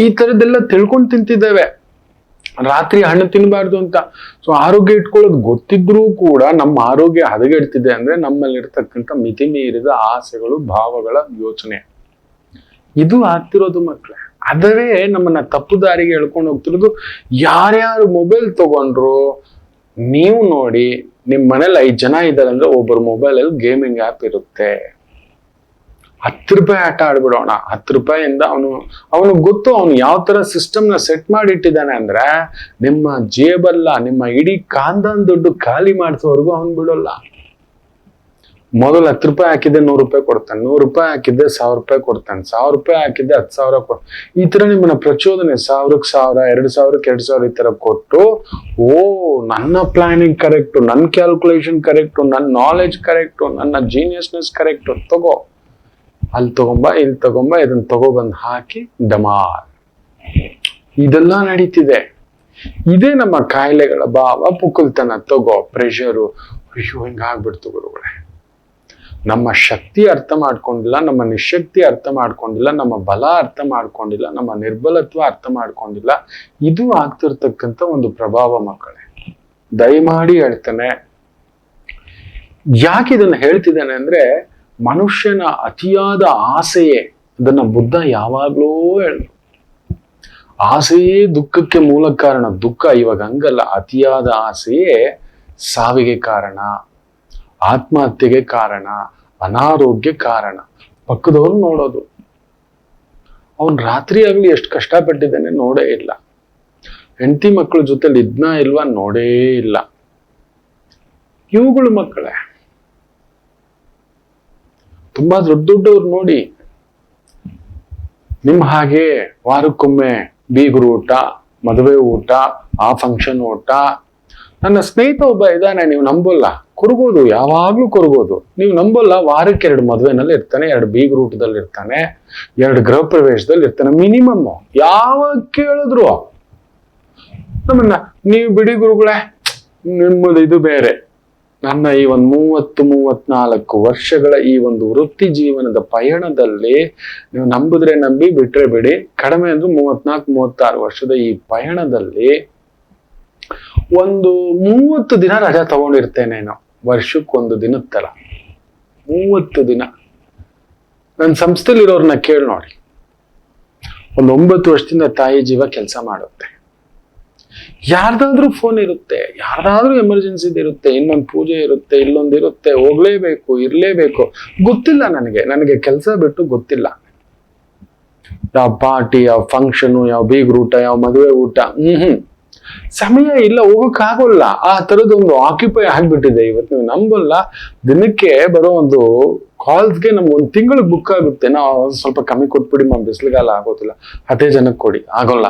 ಈ ತರದೆಲ್ಲ ತಿಳ್ಕೊಂಡು ತಿಂತಿದ್ದೇವೆ. ರಾತ್ರಿ ಹಣ್ಣು ತಿನ್ಬಾರ್ದು ಅಂತ. ಸೊ ಆರೋಗ್ಯ ಇಟ್ಕೊಳ್ಳೋದು ಗೊತ್ತಿದ್ರೂ ಕೂಡ ನಮ್ಮ ಆರೋಗ್ಯ ಹದಗೆಡ್ತಿದೆ ಅಂದ್ರೆ ನಮ್ಮಲ್ಲಿರ್ತಕ್ಕಂಥ ಮಿತಿ ಮೀರಿದ ಆಸೆಗಳು, ಭಾವಗಳ ಯೋಚನೆ. ಇದು ಆಗ್ತಿರೋದು ಮಕ್ಕಳೇ. ಅದರೇ ನಮ್ಮನ್ನ ತಪ್ಪು ದಾರಿಗೆ ಎಳ್ಕೊಂಡು ಹೋಗ್ತಿರೋದು. ಯಾರ್ಯಾರು ಮೊಬೈಲ್ ತಗೊಂಡ್ರು ನೀವು ನೋಡಿ, ನಿಮ್ ಮನೇಲಿ 5 ಜನ ಇದ್ದಾರೆ ಅಂದ್ರೆ ಒಬ್ಬರು ಮೊಬೈಲ್ ಅಲ್ಲಿ ಗೇಮಿಂಗ್ ಆ್ಯಪ್ ಇರುತ್ತೆ. 10 ರೂಪಾಯಿ ಆಟ ಆಡ್ಬಿಡೋಣ. 10 ರೂಪಾಯಿಯಿಂದ ಅವನು ಗೊತ್ತು, ಅವನು ಯಾವ ತರ ಸಿಸ್ಟಮ್ ನ ಸೆಟ್ ಮಾಡಿಟ್ಟಿದ್ದಾನೆ ಅಂದ್ರೆ ನಿಮ್ಮ ಜೇಬಲ್ಲ, ನಿಮ್ಮ ಇಡೀ ಕಾಂದನ್ ದುಡ್ಡು ಖಾಲಿ ಮಾಡಿಸೋವರೆಗೂ ಅವನು ಬಿಡೋಲ್ಲ. ಮೊದಲು 10 ರೂಪಾಯಿ ಹಾಕಿದ್ದೆ 100 ರೂಪಾಯಿ ಕೊಡ್ತಾನೆ, 100 ರೂಪಾಯಿ ಹಾಕಿದ್ದೆ 1,000 ರೂಪಾಯಿ ಕೊಡ್ತಾನೆ, 1,000 ರೂಪಾಯಿ ಹಾಕಿದ್ದೆ 10,000 ಈ ತರ ನಿಮ್ಮನ್ನ ಪ್ರಚೋದನೆ 1,000ಕ್ಕೆ 1,000, 2,000ಕ್ಕೆ 2,000 ಈ ತರ ಕೊಟ್ಟು, ನನ್ನ ಪ್ಲಾನಿಂಗ್ ಕರೆಕ್ಟು, ನನ್ನ ಕ್ಯಾಲ್ಕುಲೇಷನ್ ಕರೆಕ್ಟು, ನನ್ನ ನಾಲೆಜ್ ಕರೆಕ್ಟು, ನನ್ನ ಜೀನಿಯಸ್ನೆಸ್ ಕರೆಕ್ಟು, ತಗೋ. ಅಲ್ಲಿ ತಗೊಂಬ, ಇಲ್ಲಿ ತಗೊಂಬ, ಇದನ್ನ ತಗೊಬಂದು ಹಾಕಿ ಡಮಾರ್. ಇದೆಲ್ಲ ನಡೀತಿದೆ. ಇದೇ ನಮ್ಮ ಕಾಯಿಲೆಗಳ ಭಾವ. ಪುಕ್ಕಲ್ತನ, ತಗೋ, ಪ್ರೆಷರು. ಅಯ್ಯೋ, ಹಿಂಗಾಗ್ಬಿಡ್ತು ಗುರುಗಳೇ. ನಮ್ಮ ಶಕ್ತಿ ಅರ್ಥ ಮಾಡ್ಕೊಂಡಿಲ್ಲ, ನಮ್ಮ ನಿಶಕ್ತಿ ಅರ್ಥ ಮಾಡ್ಕೊಂಡಿಲ್ಲ, ನಮ್ಮ ಬಲ ಅರ್ಥ ಮಾಡ್ಕೊಂಡಿಲ್ಲ, ನಮ್ಮ ನಿರ್ಬಲತ್ವ ಅರ್ಥ ಮಾಡ್ಕೊಂಡಿಲ್ಲ. ಇದು ಆಗ್ತಿರ್ತಕ್ಕಂಥ ಒಂದು ಪ್ರಭಾವ ಮಕ್ಕಳೇ. ದಯಮಾಡಿ ಹೇಳ್ತಾನೆ. ಯಾಕೆ ಇದನ್ನ ಹೇಳ್ತಿದ್ದಾನೆ ಅಂದ್ರೆ, ಮನುಷ್ಯನ ಅತಿಯಾದ ಆಸೆಯೇ, ಅದನ್ನ ಬುದ್ಧ ಯಾವಾಗ್ಲೂ ಹೇಳಿದ್ರು, ಆಸೆಯೇ ದುಃಖಕ್ಕೆ ಮೂಲ ಕಾರಣ. ದುಃಖ ಇವಾಗ ಹಂಗಲ್ಲ. ಅತಿಯಾದ ಆಸೆಯೇ ಸಾವಿಗೆ ಕಾರಣ, ಆತ್ಮಹತ್ಯೆಗೆ ಕಾರಣ, ಅನಾರೋಗ್ಯ ಕಾರಣ. ಪಕ್ಕದವ್ರು ನೋಡೋದು, ಅವನ್ ರಾತ್ರಿ ಆಗ್ಲಿ ಎಷ್ಟು ಕಷ್ಟಪಟ್ಟಿದ್ದಾನೆ ನೋಡೇ ಇಲ್ಲ. ಹೆಂಡತಿ ಮಕ್ಕಳ ಜೊತೆಲಿ ಇದ್ನ ಇಲ್ವಾ ನೋಡೇ ಇಲ್ಲ. ಇವುಗಳು ಮಕ್ಕಳೇ. ತುಂಬಾ ದೊಡ್ಡ ದೊಡ್ಡವ್ರು ನೋಡಿ, ನಿಮ್ ಹಾಗೆ ವಾರಕ್ಕೊಮ್ಮೆ ಬೀಗರು ಊಟ, ಮದುವೆ ಊಟ, ಆ ಫಂಕ್ಷನ್ ಊಟ. ನನ್ನ ಸ್ನೇಹಿತ ಒಬ್ಬ ಇದ್ದಾನೆ, ನೀವು ನಂಬಲ್ಲ, ಕೊರ್ಬೋದು, ಯಾವಾಗ್ಲೂ ಕೊರ್ಬೋದು. ನೀವು ನಂಬಲ್ಲ, ವಾರಕ್ಕೆ 2 ಮದುವೆನಲ್ಲಿ ಇರ್ತಾನೆ, 2 ಬೀಗರು ಊಟದಲ್ಲಿ ಇರ್ತಾನೆ, 2 ಗೃಹ ಪ್ರವೇಶದಲ್ಲಿ ಇರ್ತಾನೆ ಮಿನಿಮಮ್. ಯಾವಾಗ ಕೇಳಿದ್ರು ನಮ್ಮನ್ನ, ನೀವು ಬಿಡಿ ಗುರುಗಳೇ, ನಿಮ್ಮದು ಇದು ಬೇರೆ. ನನ್ನ ಈ ಒಂದು 30-34 ವರ್ಷಗಳ ಈ ಒಂದು ವೃತ್ತಿ ಜೀವನದ ಪಯಣದಲ್ಲಿ ನೀವು ನಂಬಿದ್ರೆ ನಂಬಿ, ಬಿಟ್ರೆ ಬಿಡಿ, ಕಡಿಮೆ ಅಂದ್ರೆ 34-36 ವರ್ಷದ ಈ ಪಯಣದಲ್ಲಿ ಒಂದು 30 ದಿನ ರಜಾ ತಗೊಂಡಿರ್ತೇನೇನೋ, ವರ್ಷಕ್ಕೊಂದು ದಿನದ ತರ 30 ದಿನ. ನನ್ನ ಸಂಸ್ಥೆಲಿ ಇರೋರ್ನ ಕೇಳಿ ನೋಡಿ, ಒಂದು 9 ವರ್ಷದಿಂದ ತಾಯಿ ಜೀವ ಕೆಲಸ ಮಾಡುತ್ತೆ. ಯಾರ್ದಾದ್ರೂ ಫೋನ್ ಇರುತ್ತೆ, ಯಾರ್ದಾದ್ರೂ ಎಮರ್ಜೆನ್ಸಿ ಇರುತ್ತೆ, ಇನ್ನೊಂದು ಪೂಜೆ ಇರುತ್ತೆ, ಇಲ್ಲೊಂದಿರುತ್ತೆ, ಹೋಗ್ಲೇಬೇಕು, ಇರ್ಲೇಬೇಕು. ಗೊತ್ತಿಲ್ಲ ನನಗೆ ಕೆಲಸ ಬಿಟ್ಟು ಗೊತ್ತಿಲ್ಲ. ಯಾವ ಪಾರ್ಟಿ, ಯಾವ ಫಂಕ್ಷನು, ಯಾವ ಬೀಗ್ರ ಊಟ, ಯಾವ ಮದುವೆ ಊಟ, ಸಮಯ ಇಲ್ಲ, ಹೋಗಕ್ಕಾಗೋಲ್ಲ. ಆ ತರದೊಂದು ಆಕ್ಯುಪೈ ಆಗ್ಬಿಟ್ಟಿದೆ ಇವತ್ತು. ನೀವು ನಂಬಲ್ಲ, ದಿನಕ್ಕೆ ಬರೋ ಒಂದು ಕಾಲ್ಸ್ಗೆ ನಮ್ಗೆ 1 ತಿಂಗಳಿಗೆ ಬುಕ್ ಆಗುತ್ತೆ. ನಾವು ಸ್ವಲ್ಪ ಕಮ್ಮಿ ಕೊಟ್ಬಿಡಿ, ಬಿಸಿಲುಗಾಲ ಆಗೋದಿಲ್ಲ, ಅದೇ ಜನಕ್ಕೆ ಕೊಡಿ, ಆಗೋಲ್ಲ.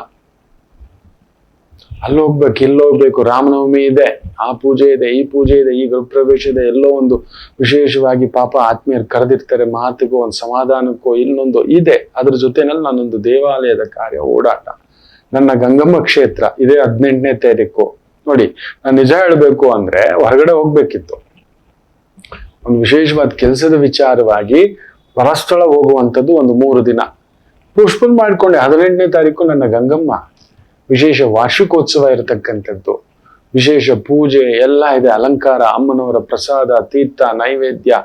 ಅಲ್ಲಿ ಹೋಗ್ಬೇಕು, ಇಲ್ಲಿ ಹೋಗ್ಬೇಕು, ರಾಮನವಮಿ ಇದೆ, ಆ ಪೂಜೆ ಇದೆ, ಈ ಪೂಜೆ ಇದೆ, ಈ ಗೃಹಪ್ರವೇಶ ಇದೆ, ಎಲ್ಲೋ ಒಂದು ವಿಶೇಷವಾಗಿ ಪಾಪ ಆತ್ಮೀಯರು ಕರೆದಿರ್ತಾರೆ, ಮಾತಿಗೂ ಒಂದು ಸಮಾಧಾನಕ್ಕೂ ಇನ್ನೊಂದು ಇದೆ. ಅದ್ರ ಜೊತೆನಲ್ಲಿ ನಾನೊಂದು ದೇವಾಲಯದ ಕಾರ್ಯ, ಓಡಾಟ. ನನ್ನ ಗಂಗಮ್ಮ ಕ್ಷೇತ್ರ ಇದೇ 18ನೇ ತಾರೀಕು. ನೋಡಿ, ನಾನು ನಿಜ ಹೇಳ್ಬೇಕು ಅಂದ್ರೆ ಹೊರಗಡೆ ಹೋಗ್ಬೇಕಿತ್ತು, ಒಂದು ವಿಶೇಷವಾದ ಕೆಲಸದ ವಿಚಾರವಾಗಿ ಹೊರಸ್ಥಳ ಹೋಗುವಂಥದ್ದು. ಒಂದು 3 ದಿನ ಪೋಸ್ಟ್ಪೋನ್ ಮಾಡ್ಕೊಂಡೆ. 18ನೇ ತಾರೀಕು ನನ್ನ ಗಂಗಮ್ಮ ವಿಶೇಷ ವಾರ್ಷಿಕೋತ್ಸವ ಇರತಕ್ಕಂಥದ್ದು, ವಿಶೇಷ ಪೂಜೆ ಎಲ್ಲ ಇದೆ, ಅಲಂಕಾರ, ಅಮ್ಮನವರ ಪ್ರಸಾದ, ತೀರ್ಥ, ನೈವೇದ್ಯ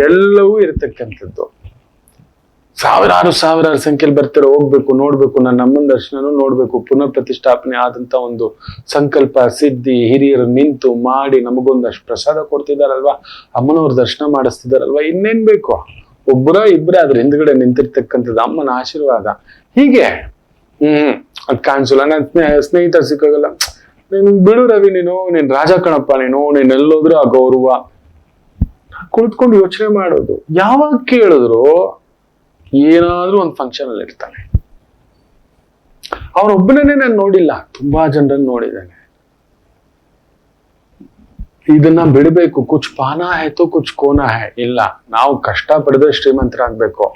ಎಲ್ಲವೂ ಇರತಕ್ಕಂಥದ್ದು. ಸಾವಿರಾರು ಸಂಖ್ಯೆಯಲ್ಲಿ ಬರ್ತಾರೆ. ಹೋಗ್ಬೇಕು, ನೋಡ್ಬೇಕು, ನನ್ನ ಅಮ್ಮನ ದರ್ಶನನೂ ನೋಡ್ಬೇಕು. ಪುನಃ ಪ್ರತಿಷ್ಠಾಪನೆ ಆದಂತ ಒಂದು ಸಂಕಲ್ಪ ಸಿದ್ಧಿ, ಹಿರಿಯರು ನಿಂತು ಮಾಡಿ ನಮಗೊಂದಷ್ಟು ಪ್ರಸಾದ ಕೊಡ್ತಿದಾರಲ್ವಾ, ಅಮ್ಮನವ್ರ ದರ್ಶನ ಮಾಡಿಸ್ತಿದಾರಲ್ವಾ, ಇನ್ನೇನ್ ಬೇಕು? ಇಬ್ಬರೇ ಅದ್ರ ಹಿಂದ್ಗಡೆ ನಿಂತಿರ್ತಕ್ಕಂಥದ್ದು ಅಮ್ಮನ ಆಶೀರ್ವಾದ. ಹೀಗೆ ಅದ್ ಕಾಣಿಸಲ್ಲ. ನನ್ನ ಸ್ನೇಹಿತ ಸಿಕ್ಕಾಗಲ್ಲ, ನೀನ್ ಬಿಡು ರವಿ, ನೀನ್ ರಾಜ ಕಣಪ್ಪ, ನೀನ್ ಎಲ್ಲೋದ್ರೂ ಆ ಗೌರವ. ಕುಳಿತುಕೊಂಡು ಯೋಚನೆ ಮಾಡೋದು. ಯಾವಾಗ ಕೇಳಿದ್ರು ಏನಾದ್ರೂ ಒಂದು ಫಂಕ್ಷನ್ ಅಲ್ಲಿ ಇರ್ತಾನೆ. ಅವನೊಬ್ಬನೇ ನಾನು ನೋಡಿಲ್ಲ, ತುಂಬಾ ಜನರನ್ನು ನೋಡಿದ್ದೇನೆ. ಇದನ್ನ ಬಿಡಬೇಕು. ಕುಚ್ ಪಾನಾ ಹೈತೋ ಕುಚ್ ಕೋನಾ ಹೈ. ಇಲ್ಲ, ನಾವು ಕಷ್ಟ ಪಡೆದ್ರೆ ಶ್ರೀಮಂತರಾಗ್ಬೇಕು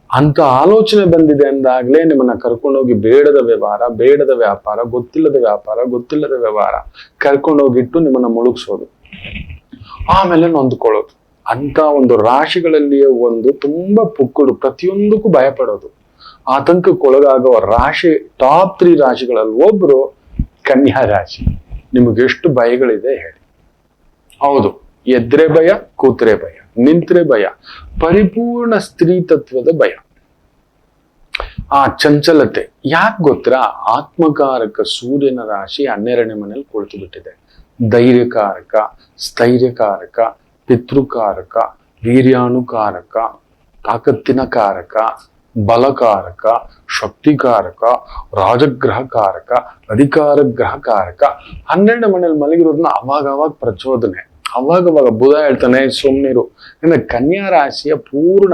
ಅಂತ ಆಲೋಚನೆ ಬಂದಿದೆ ಅಂದಾಗ್ಲೇ ನಿಮ್ಮನ್ನ ಕರ್ಕೊಂಡೋಗಿ ಬೇಡದ ವ್ಯವಹಾರ, ಬೇಡದ ವ್ಯಾಪಾರ, ಗೊತ್ತಿಲ್ಲದ ವ್ಯಾಪಾರ, ಗೊತ್ತಿಲ್ಲದ ವ್ಯವಹಾರ ಕರ್ಕೊಂಡೋಗಿಟ್ಟು ನಿಮ್ಮನ್ನ ಮುಳುಗಿಸೋದು, ಆಮೇಲೆ ನೊಂದ್ಕೊಳ್ಳೋದು. ಅಂತ ಒಂದು ರಾಶಿಗಳಲ್ಲಿಯೇ ಒಂದು ತುಂಬಾ ಪುಕ್ಕುಡು, ಪ್ರತಿಯೊಂದಕ್ಕೂ ಭಯಪಡೋದು, ಆತಂಕಕ್ಕೊಳಗಾಗುವ ರಾಶಿ. ಟಾಪ್ 3 ರಾಶಿಗಳಲ್ಲಿ ಒಬ್ರು ಕನ್ಯಾ ರಾಶಿ. ನಿಮಗೆ ಎಷ್ಟು ಭಯಗಳಿದೆ ಹೇಳಿ? ಹೌದು, ಎದ್ರೆ ಭಯ, ಕೂತ್ರೆ ಭಯ, ನಿಂತ್ರೆ ಭಯ, ಪರಿಪೂರ್ಣ ಸ್ತ್ರೀ ತತ್ವದ ಭಯ. ಆ ಚಂಚಲತೆ ಯಾಕೆ ಗೊತ್ತಾ? ಆತ್ಮಕಾರಕ ಸೂರ್ಯನ ರಾಶಿ 12ನೇ ಮನೇಲಿ ಕುಳಿತು ಬಿಟ್ಟಿದೆ. ಧೈರ್ಯಕಾರಕ, ಸ್ಥೈರ್ಯಕಾರಕ, ಪಿತೃಕಾರಕ, ವೀರ್ಯಾನುಕಾರಕ, ತಾಕತ್ತಿನ ಕಾರಕ, ಬಲಕಾರಕ, ಶಕ್ತಿಕಾರಕ, ರಾಜಗ್ರಹಕಾರಕ, ಅಧಿಕಾರ ಗ್ರಹಕಾರಕ. 12ನೇ ಮನೇಲಿ ಮಲಗಿರೋದನ್ನ ಅವಾಗ ಪ್ರಚೋದನೆ. ಅವಾಗ ಬುಧ ಹೇಳ್ತಾನೆ, ಸುಮ್ನಿರು. ಕನ್ಯಾ ರಾಶಿಯ ಪೂರ್ಣ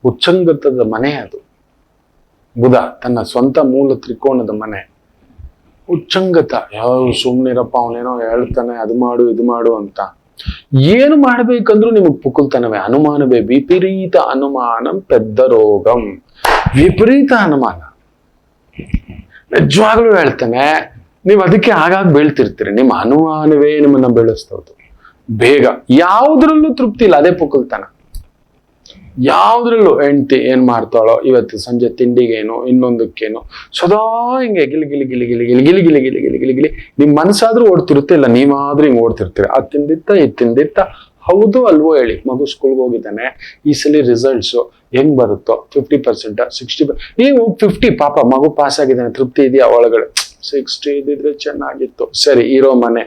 ಉಚ್ಚಂಗತದ ಮನೆ ಅದು. ಬುಧ ತನ್ನ ಸ್ವಂತ ಮೂಲ ತ್ರಿಕೋಣದ ಮನೆ ಉಚ್ಚಂಗತ. ಯಾವ ಸುಮ್ನಿರಪ್ಪ, ಅವನೇನೋ ಹೇಳ್ತಾನೆ, ಅದು ಮಾಡು ಇದು ಮಾಡು ಅಂತ. ಏನು ಮಾಡ್ಬೇಕಂದ್ರೂ ನಿಮಗ್ ಪುಕುಲ್ತನವೇ. ಅನುಮಾನವೇ, ವಿಪರೀತ ಅನುಮಾನಂ ಪೆದ್ದ ರೋಗಂ. ವಿಪರೀತ ಅನುಮಾನ, ನಿಜವಾಗ್ಲೂ ಹೇಳ್ತೇನೆ, ನೀವು ಅದಕ್ಕೆ ಆಗಾಗ ಬೀಳ್ತಿರ್ತೀರಿ. ನಿಮ್ಮ ಅನುಮಾನವೇ ನಿಮ್ಮನ್ನ ಬೆಳೆಸ್ತವ್ದು ಬೇಗ. ಯಾವುದ್ರಲ್ಲೂ ತೃಪ್ತಿ ಇಲ್ಲ, ಅದೇ ಪುಕುಲ್ತನ. ಯಾವ್ದ್ರಲ್ಲೂ ಹೆಂಡತಿ ಏನ್ ಮಾಡ್ತಾಳೋ, ಇವತ್ತು ಸಂಜೆ ತಿಂಡಿಗೇನು, ಇನ್ನೊಂದಕ್ಕೇನು, ಸದಾ ಹಿಂಗೆ ಗಿಲಿ ಗಿಲಿ ಗಿಲಿ ಗಿಲಿ ಗಿಲಿ ಗಿಲಿ ಗಿಲಿ ಗಿಲಿ ಗಿಲಿ ಗಿಲಿ ಗಿಲಿ. ನಿಮ್ ಮನ್ಸಾದ್ರೂ ಓಡ್ತಿರುತ್ತೆ, ಇಲ್ಲ ನೀವಾದ್ರೂ ಹಿಂಗ್ ಓಡ್ತಿರ್ತೀರಿ. ಅದ್ ತಿಂದಿತ್ತ ಇದ್ ತಿಂದಿತ್ತ, ಹೌದು ಅಲ್ವೋ ಹೇಳಿ. ಮಗು ಸ್ಕೂಲ್ಗೆ ಹೋಗಿದ್ದಾನೆ, ಈ ಸಲ ರಿಸಲ್ಟ್ಸ್ ಹೆಂಗ್ ಬರುತ್ತೋ, 50%, 60%, ನೀವು 50, ಪಾಪ ಮಗು ಪಾಸ್ ಆಗಿದ್ದಾನೆ, ತೃಪ್ತಿ ಇದೆಯಾ ಒಳಗಡೆ? 60 ಇದ್ದಿದ್ರೆ ಚೆನ್ನಾಗಿತ್ತು. ಸರಿ, ಇರೋ ಮನೆ,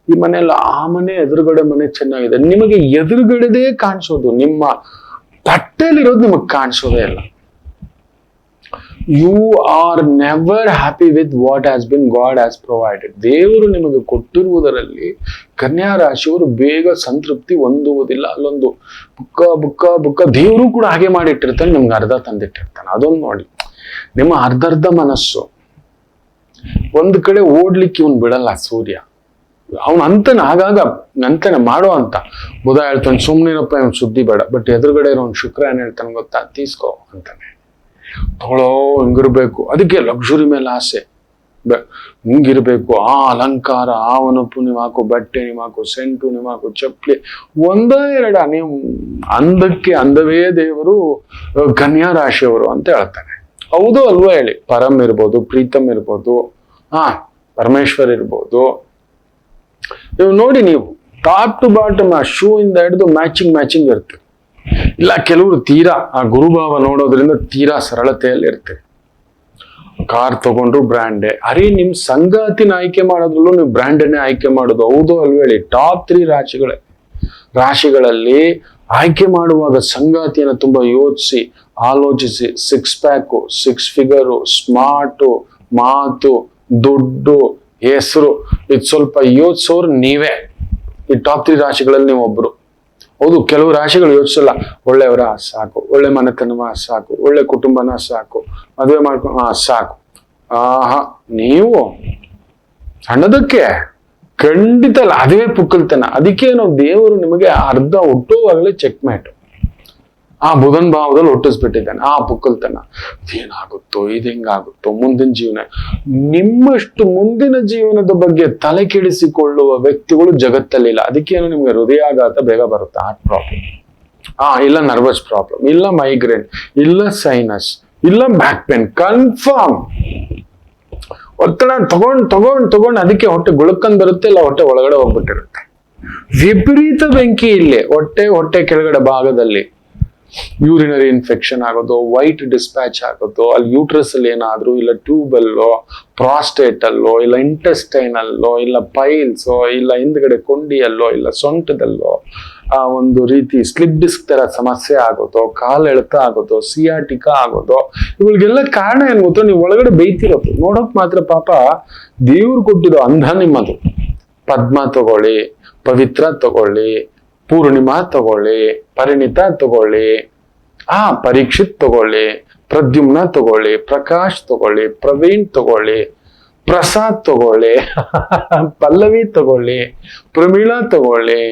ಈ ಮನೆಯಲ್ಲ, ಆ ಮನೆ ಎದುರುಗಡೆ ಮನೆ ಚೆನ್ನಾಗಿದೆ. ನಿಮಗೆ ಎದುರುಗಡೆದೇ ಕಾಣಿಸೋದು, ನಿಮ್ಮ ತಟ್ಟೆಲಿರೋದು ನಿಮಗೆ ಕಾಣಿಸೋದೇ ಇಲ್ಲ. You are never happy with what has been God has provided. ದೇವರು ನಿಮಗೆ ಕೊಟ್ಟಿರುವುದರಲ್ಲಿ ಕನ್ಯಾ ರಾಶಿಯವರು ಬೇಗ ಸಂತೃಪ್ತಿ ಹೊಂದುವುದಿಲ್ಲ. ಅಲ್ಲೊಂದು ಬುಕ್ಕ ದೇವರು ಕೂಡ ಹಾಗೆ ಮಾಡಿಟ್ಟಿರ್ತಾನೆ, ನಿಮ್ಗೆ ಅರ್ಧ ತಂದಿಟ್ಟಿರ್ತಾನೆ. ಅದೊಂದು ನೋಡಿ, ನಿಮ್ಮ ಅರ್ಧರ್ಧ ಮನಸ್ಸು ಒಂದ್ ಕಡೆ ಓಡ್ಲಿಕ್ಕೆ ಇವನ್ ಬಿಡಲ್ಲ ಸೂರ್ಯ. ಅವನ್ ಅಂತಾನೆ ಆಗಾಗ ಅಂತಾನೆ ಮಾಡೋ ಅಂತ. ಬುಧ ಹೇಳ್ತಾನೆ ಸುಮ್ನಿರಪ್ಪ, ಇವನ್ ಸುದ್ದಿ ಬೇಡ. ಬಟ್ ಎದುರುಗಡೆ ಇರೋ ಶುಕ್ರ ಏನ್ ಹೇಳ್ತಾನೆ ಗೊತ್ತಾ? ತೀಸ್ಕೋ ಅಂತಾನೆ. ತಗೊಳ್ಳೋ, ಹಿಂಗಿರ್ಬೇಕು. ಅದಕ್ಕೆ ಲಕ್ಸುರಿ ಮೇಲೆ ಆಸೆ. ಹಿಂಗಿರ್ಬೇಕು, ಆ ಅಲಂಕಾರ, ಆ ವನಪು ನೀವು ಹಾಕೋ ಬಟ್ಟೆ, ನೀವು ಹಾಕೋ ಸೆಂಟು, ನೀವು ಹಾಕೋ ಚಪ್ಪಲಿ, ಎರಡ ನೀವು ಅಂದಕ್ಕೆ ಅಂದವೇ ದೇವರು ಕನ್ಯಾ ರಾಶಿಯವರು ಅಂತ ಹೇಳ್ತಾನೆ. ಹೌದು ಅಲ್ವಾ ಹೇಳಿ? ಪರಮ್ ಇರ್ಬೋದು, ಪ್ರೀತಮ್ ಇರ್ಬೋದು, ಪರಮೇಶ್ವರ್ ಇರ್ಬೋದು. ನೀವು ನೋಡಿ, ನೀವು ಟಾಪ್ ಟು ಬಾಟಮ್ ಆ ಶೂ ಇಂದ ಹಿಡಿದು ಮ್ಯಾಚಿಂಗ್ ಇರುತ್ತೆ. ಇಲ್ಲ ಕೆಲವರು ತೀರಾ ಆ ಗುರುಭಾವ ನೋಡೋದ್ರಿಂದ ತೀರಾ ಸರಳತೆಯಲ್ಲಿ ಇರ್ತೀರಿ. ಕಾರ್ ತಗೊಂಡ್ರು ಬ್ರ್ಯಾಂಡೇ. ಅರೆ, ನಿಮ್ ಸಂಗಾತಿನ ಆಯ್ಕೆ ಮಾಡೋದ್ರಲ್ಲೂ ನೀವು ಬ್ರ್ಯಾಂಡನ್ನೇ ಆಯ್ಕೆ ಮಾಡೋದು. ಹೌದು ಅಲ್ವ ಹೇಳಿ? ಟಾಪ್ 3 ರಾಶಿಗಳಲ್ಲಿ ಆಯ್ಕೆ ಮಾಡುವಾಗ ಸಂಗಾತಿಯನ್ನು ತುಂಬಾ ಯೋಚಿಸಿ ಆಲೋಚಿಸಿ, 6 ಪ್ಯಾಕು, 6 ಫಿಗರು, ಸ್ಮಾರ್ಟು, ಮಾತು, ದುಡ್ಡು, ಹೆಸರು, ಇದು ಸ್ವಲ್ಪ ಯೋಚಿಸೋರು ನೀವೇ. ಈ ಟಾಪ್ 3 ರಾಶಿಗಳಲ್ಲಿ ನೀವು ಒಬ್ರು. ಹೌದು, ಕೆಲವು ರಾಶಿಗಳು ಯೋಚಿಸಲ್ಲ. ಒಳ್ಳೆಯವರ ಸಾಕು, ಒಳ್ಳೆ ಮನೆತನವ ಸಾಕು, ಒಳ್ಳೆ ಕುಟುಂಬನ ಸಾಕು, ಮದುವೆ ಮಾಡ್ಕೊಂಡು ಸಾಕು. ನೀವು ಸಣ್ಣದಕ್ಕೆ ಖಂಡಿತ ಅಲ್ಲ, ಅದೇ ಪುಕ್ಕಲ್ತನ. ಅದಕ್ಕೆ ನಾವು ದೇವರು ನಿಮಗೆ ಅರ್ಧ ಹುಟ್ಟುವಾಗಲೇ ಚೆಕ್ ಮ್ಯಾಟ್ ಆ ಬುಧನ್ ಭಾವದಲ್ಲಿ ಹುಟ್ಟಿಸ್ಬಿಟ್ಟಿದ್ದಾನೆ. ಆ ಪುಕ್ಕಲ್ತನ ಇದೇನಾಗುತ್ತೋ, ಇದು ಹೆಂಗಾಗುತ್ತೋ, ಮುಂದಿನ ಜೀವನ. ನಿಮ್ಮಷ್ಟು ಮುಂದಿನ ಜೀವನದ ಬಗ್ಗೆ ತಲೆ ಕೆಡಿಸಿಕೊಳ್ಳುವ ವ್ಯಕ್ತಿಗಳು ಜಗತ್ತಲ್ಲಿಲ್ಲ. ಅದಕ್ಕೇನು ನಿಮ್ಗೆ ಹೃದಯಾಘಾತ ಬೇಗ ಬರುತ್ತೆ, ಹಾರ್ಟ್ ಪ್ರಾಬ್ಲಮ್, ಇಲ್ಲ ನರ್ವಸ್ ಪ್ರಾಬ್ಲಮ್, ಇಲ್ಲ ಮೈಗ್ರೇನ್, ಇಲ್ಲ ಸೈನಸ್, ಇಲ್ಲ ಬ್ಯಾಕ್ ಪೇನ್, ಕನ್ಫರ್ಮ್. ಒತ್ತಡ ತಗೊಂಡ್ ಅದಕ್ಕೆ ಹೊಟ್ಟೆ ಗುಳಕಂದ್ ಬರುತ್ತೆ, ಇಲ್ಲ ಹೊಟ್ಟೆ ಒಳಗಡೆ ಹೋಗ್ಬಿಟ್ಟಿರುತ್ತೆ. ವಿಪರೀತ ಬೆಂಕಿ ಇಲ್ಲಿ ಹೊಟ್ಟೆ ಕೆಳಗಡೆ ಭಾಗದಲ್ಲಿ ಯೂರಿನರಿ ಇನ್ಫೆಕ್ಷನ್ ಆಗೋದು, ವೈಟ್ ಡಿಸ್ಪ್ಯಾಚ್ ಆಗೋದು, ಅಲ್ಲಿ ಯೂಟ್ರಸ್ ಅಲ್ಲಿ ಏನಾದ್ರು, ಇಲ್ಲ ಟ್ಯೂಬ್ ಅಲ್ಲೋ, ಪ್ರಾಸ್ಟೇಟ್ ಅಲ್ಲೋ, ಇಲ್ಲ ಇಂಟೆಸ್ಟೈನ್ ಅಲ್ಲೋ, ಇಲ್ಲ ಪೈಲ್ಸೋ, ಇಲ್ಲ ಹಿಂದ್ಗಡೆ ಕೊಂಡಿಯಲ್ಲೋ, ಇಲ್ಲ ಸೊಂಟದಲ್ಲೋ ಒಂದು ರೀತಿ ಸ್ಲಿಪ್ ಡಿಸ್ಕ್ ತರ ಸಮಸ್ಯೆ ಆಗೋದು, ಕಾಲ್ ಎಳ್ತ ಆಗೋದು, ಸಿಯಾಟಿಕಾ ಆಗೋದು. ಇವುಗಳಿಗೆಲ್ಲ ಕಾರಣ ಏನ್ ಗೊತ್ತೋ? ನೀವು ಒಳಗಡೆ ಬೈತಿರೋದು. ನೋಡೋಕ್ ಮಾತ್ರ ಪಾಪ ದೇವ್ರು ಕೊಟ್ಟಿರೋ ಅಂಧ ನಿಮ್ಮದು. ಪದ್ಮ ತಗೊಳ್ಳಿ, ಪವಿತ್ರ ತಗೊಳ್ಳಿ, ಪೂರ್ಣಿಮಾ ತಗೊಳ್ಳಿ, ಪರಿಣಿತ ತಗೊಳ್ಳಿ, ಪರೀಕ್ಷಿತ್ ತಗೊಳ್ಳಿ, ಪ್ರದ್ಯುಮ್ನ ತಗೊಳ್ಳಿ, ಪ್ರಕಾಶ್ ತಗೊಳ್ಳಿ, ಪ್ರವೀಣ್ ತಗೊಳ್ಳಿ, ಪ್ರಸಾದ್ ತಗೊಳ್ಳಿ, ಪಲ್ಲವಿ ತಗೊಳ್ಳಿ, ಪ್ರಮೀಳಾ ತಗೊಳ್ಳಿ,